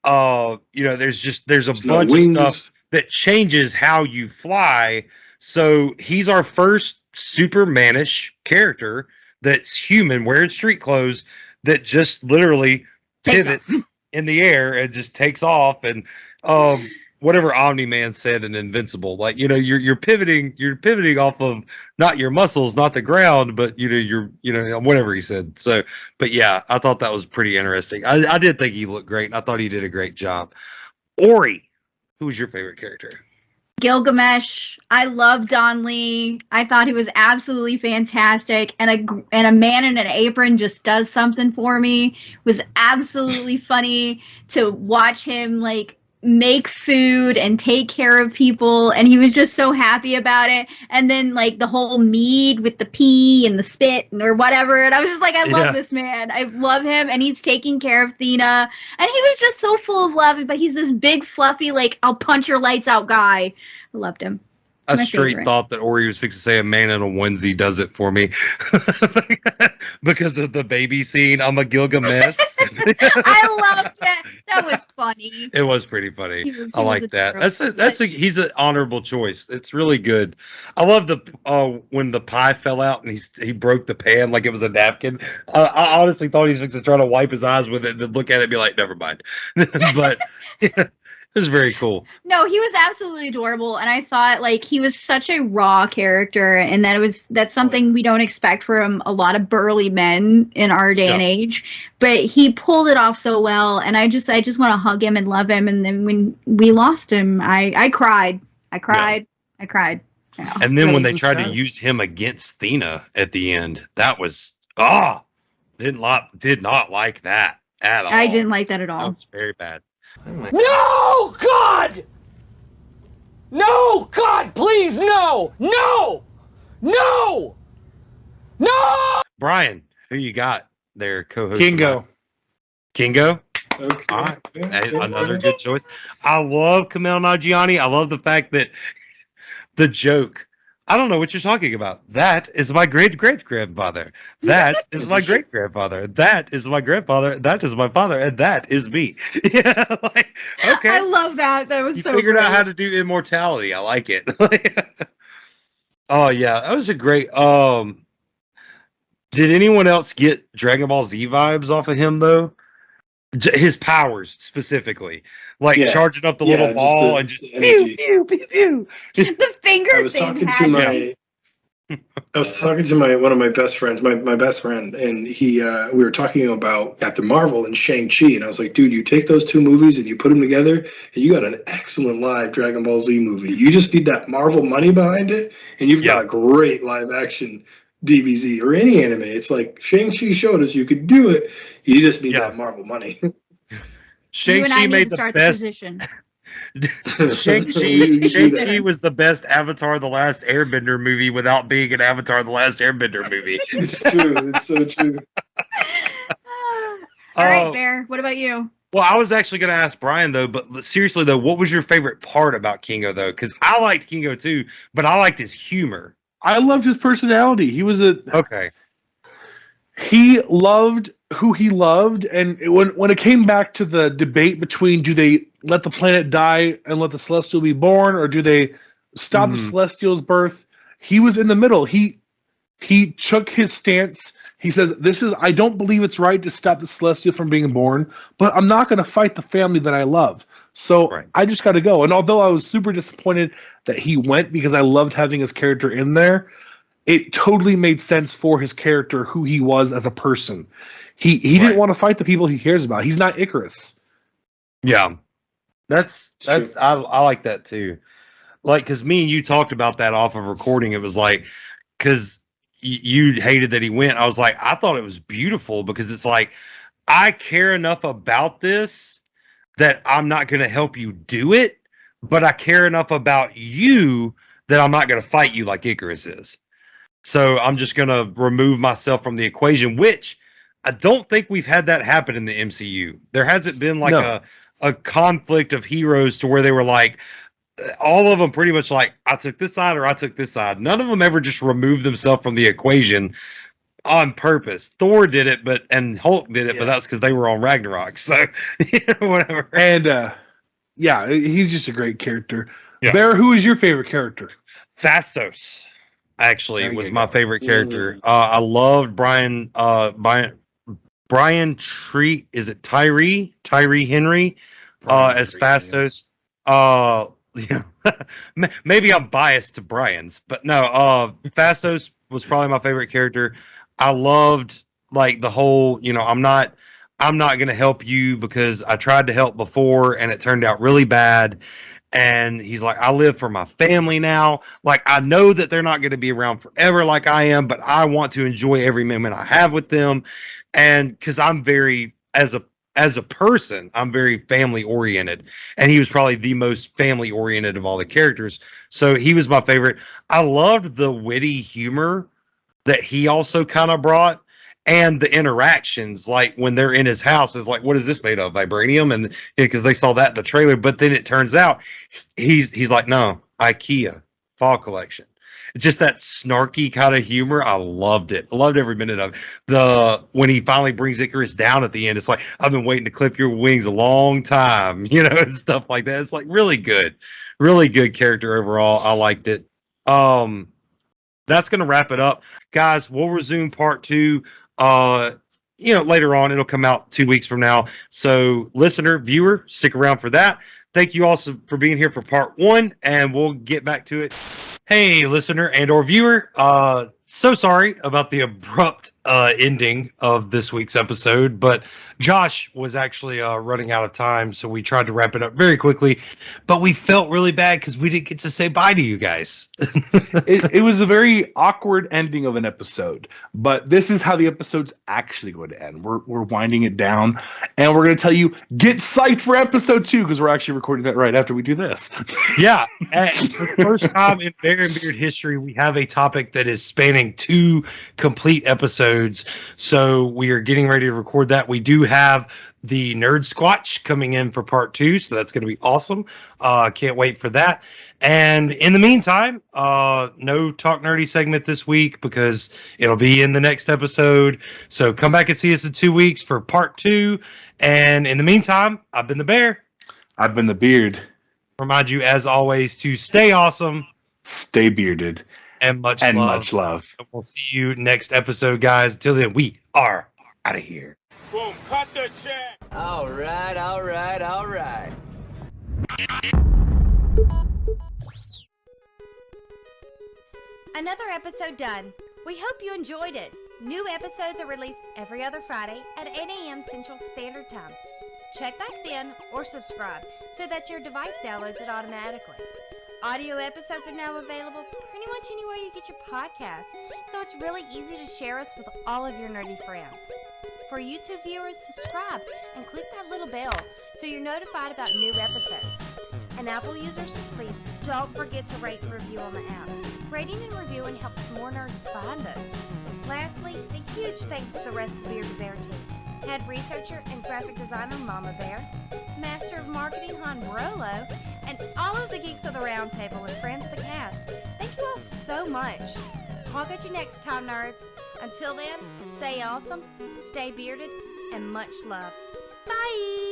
A: There's a bunch of stuff that changes how you fly. So he's our first Superman-ish character that's human wearing street clothes that just literally pivots in the air and just takes off. And whatever Omni-Man said in Invincible, like, you're pivoting off of not your muscles, not the ground, but whatever he said. So, but yeah, I thought that was pretty interesting. I did think he looked great. And I thought he did a great job. Ori, who was your favorite character?
E: Gilgamesh. I love Don Lee. I thought he was absolutely fantastic, and a man in an apron just does something for me. It was absolutely funny to watch him make food and take care of people, and he was just so happy about it. And then the whole mead with the pee and the spit or whatever, and I was just like, I love this man. I love him, and he's taking care of Thena, and he was just so full of love. But he's this big fluffy I'll punch your lights out guy. I loved him.
A: I straight thought that Ori was fixing to say a man in a onesie does it for me because of the baby scene. I'm a Gilgamesh.
E: I loved that. That was funny.
A: It was pretty funny. I like that. He's an honorable choice. It's really good. I love when the pie fell out and he broke the pan like it was a napkin. I honestly thought he was fixing to try to wipe his eyes with it and then look at it and be like, never mind. But it was very cool.
E: No, he was absolutely adorable, and I thought he was such a raw character, and that's something we don't expect from a lot of burly men in our day and age. But he pulled it off so well, and I just want to hug him and love him. And then when we lost him, I cried. I cried. Yeah.
A: And then when they tried to use him against Thena at the end, that was did not like that at all.
E: I didn't like that at all.
A: That was very bad.
O: No, God! No, God, please, no! No! No! No!
A: Brian, who you got there, co-host?
C: Kingo.
A: Kingo?
F: Okay.
A: All right. Another good choice. I love Kumail Nanjiani. I love the fact that the joke, I don't know what you're talking about. That is my great-great-grandfather. That is my great-grandfather. That is my grandfather. That is my father. And that is me. Yeah, okay.
E: I love that. That was
A: you
E: so
A: figured
E: great.
A: out how to do immortality. I like it. Oh, yeah. That was a great... Did anyone else get Dragon Ball Z vibes off of him, though? His powers, specifically. Charging up the little ball and just... Pew, pew, pew, pew.
E: The finger
F: I was
E: thing
F: talking to I was talking to one of my best friends, my best friend, and we were talking about Captain Marvel and Shang-Chi, and I was like, dude, you take those two movies and you put them together, and you got an excellent live Dragon Ball Z movie. You just need that Marvel money behind it, and you've got a great live action DBZ or any anime. It's like Shang-Chi showed us you could do it. You just need that Marvel money.
A: Shang-Chi made the best. Shang-Chi was the best Avatar: The Last Airbender movie without being an Avatar: The Last Airbender movie.
F: It's true. It's so true.
E: All right, Bear. What about you?
A: Well, I was actually going to ask Brian though, but seriously though, what was your favorite part about Kingo though? Because I liked Kingo too, but I liked his humor.
C: I loved his personality. He was He loved who he loved, and when it came back to the debate between do they let the planet die and let the Celestial be born, or do they stop the Celestial's birth, he was in the middle. He took his stance. He says, I don't believe it's right to stop the Celestial from being born, but I'm not going to fight the family that I love. So I just got to go. And although I was super disappointed that he went because I loved having his character in there, it totally made sense for his character, who he was as a person. He didn't want to fight the people he cares about. He's not Icarus.
A: Yeah. That's I like that too. Like, because me and you talked about that off of recording. It was like, because you hated that he went. I was like, I thought it was beautiful because it's like, I care enough about this that I'm not going to help you do it, but I care enough about you that I'm not going to fight you like Icarus is. So I'm just going to remove myself from the equation, which I don't think we've had that happen in the MCU. There hasn't been like a conflict of heroes to where they were like, all of them pretty much like, I took this side or I took this side. None of them ever just removed themselves from the equation on purpose. Thor did it, and Hulk did it, but that's because they were on Ragnarok. So, whatever.
C: And he's just a great character. Yeah. Bear, who is your favorite character?
A: Phastos, actually, was my favorite character. I loved Brian Tree. Is it Tyree Henry as Phastos? Yeah. Maybe I'm biased to Brian's, but no, Phastos was probably my favorite character. I loved like the whole, I'm not going to help you because I tried to help before and it turned out really bad. And he's like, I live for my family now. Like, I know that they're not going to be around forever like I am, but I want to enjoy every moment I have with them. And because I'm very, as a person, I'm very family oriented, and he was probably the most family oriented of all the characters. So he was my favorite. I loved the witty humor that he also kind of brought, and the interactions, like when they're in his house, is like, what is this made of? Vibranium? And because they saw that in the trailer, but then it turns out he's like, no, IKEA fall collection. Just that snarky kind of humor. I loved it. I loved every minute of it. When he finally brings Icarus down at the end, it's like, I've been waiting to clip your wings a long time, and stuff like that. It's like really good character overall. I liked it. That's going to wrap it up, guys. We'll resume part 2. Later on, it'll come out 2 weeks from now. So listener, viewer, stick around for that. Thank you also for being here for part 1, and we'll get back to it. Hey, listener and or viewer, so sorry about the abrupt ending of this week's episode, but Josh was actually running out of time, so we tried to wrap it up very quickly, but we felt really bad because we didn't get to say bye to you guys.
C: It was a very awkward ending of an episode, but this is how the episode's actually going to end. We're winding it down, and we're going to tell you, get psyched for episode 2, because we're actually recording that right after we do this.
A: Yeah, for the first time in Bear and Beard history, we have a topic that is spanning 2 complete episodes, so we are getting ready to record that. We do have the Nerd Squatch coming in for part 2, so that's going to be awesome. Can't wait for that. And in the meantime, no Talk Nerdy segment this week because it'll be in the next episode. So come back and see us in 2 weeks for part 2. And in the meantime, I've been the Bear.
C: I've been the Beard.
A: Remind you, as always, to stay awesome,
C: stay bearded,
A: and much love. And we'll see you next episode, guys. Until then, we are out of here.
O: Boom, cut the check. All right.
D: Another episode done. We hope you enjoyed it. New episodes are released every other Friday at 8 a.m. Central Standard Time. Check back then or subscribe so that your device downloads it automatically. Audio episodes are now available pretty much anywhere you get your podcasts, so it's really easy to share us with all of your nerdy friends. For YouTube viewers, subscribe and click that little bell so you're notified about new episodes. And Apple users, please don't forget to rate and review on the app. Rating and reviewing helps more nerds find us. Lastly, a huge thanks to the rest of the Bearded Bear team. Head researcher and graphic designer Mama Bear, Master of Marketing Han Brolo, and all of the geeks of the round table and friends of the cast. Thank you all so much. Talk at you next time, nerds. Until then, stay awesome, stay bearded, and much love. Bye!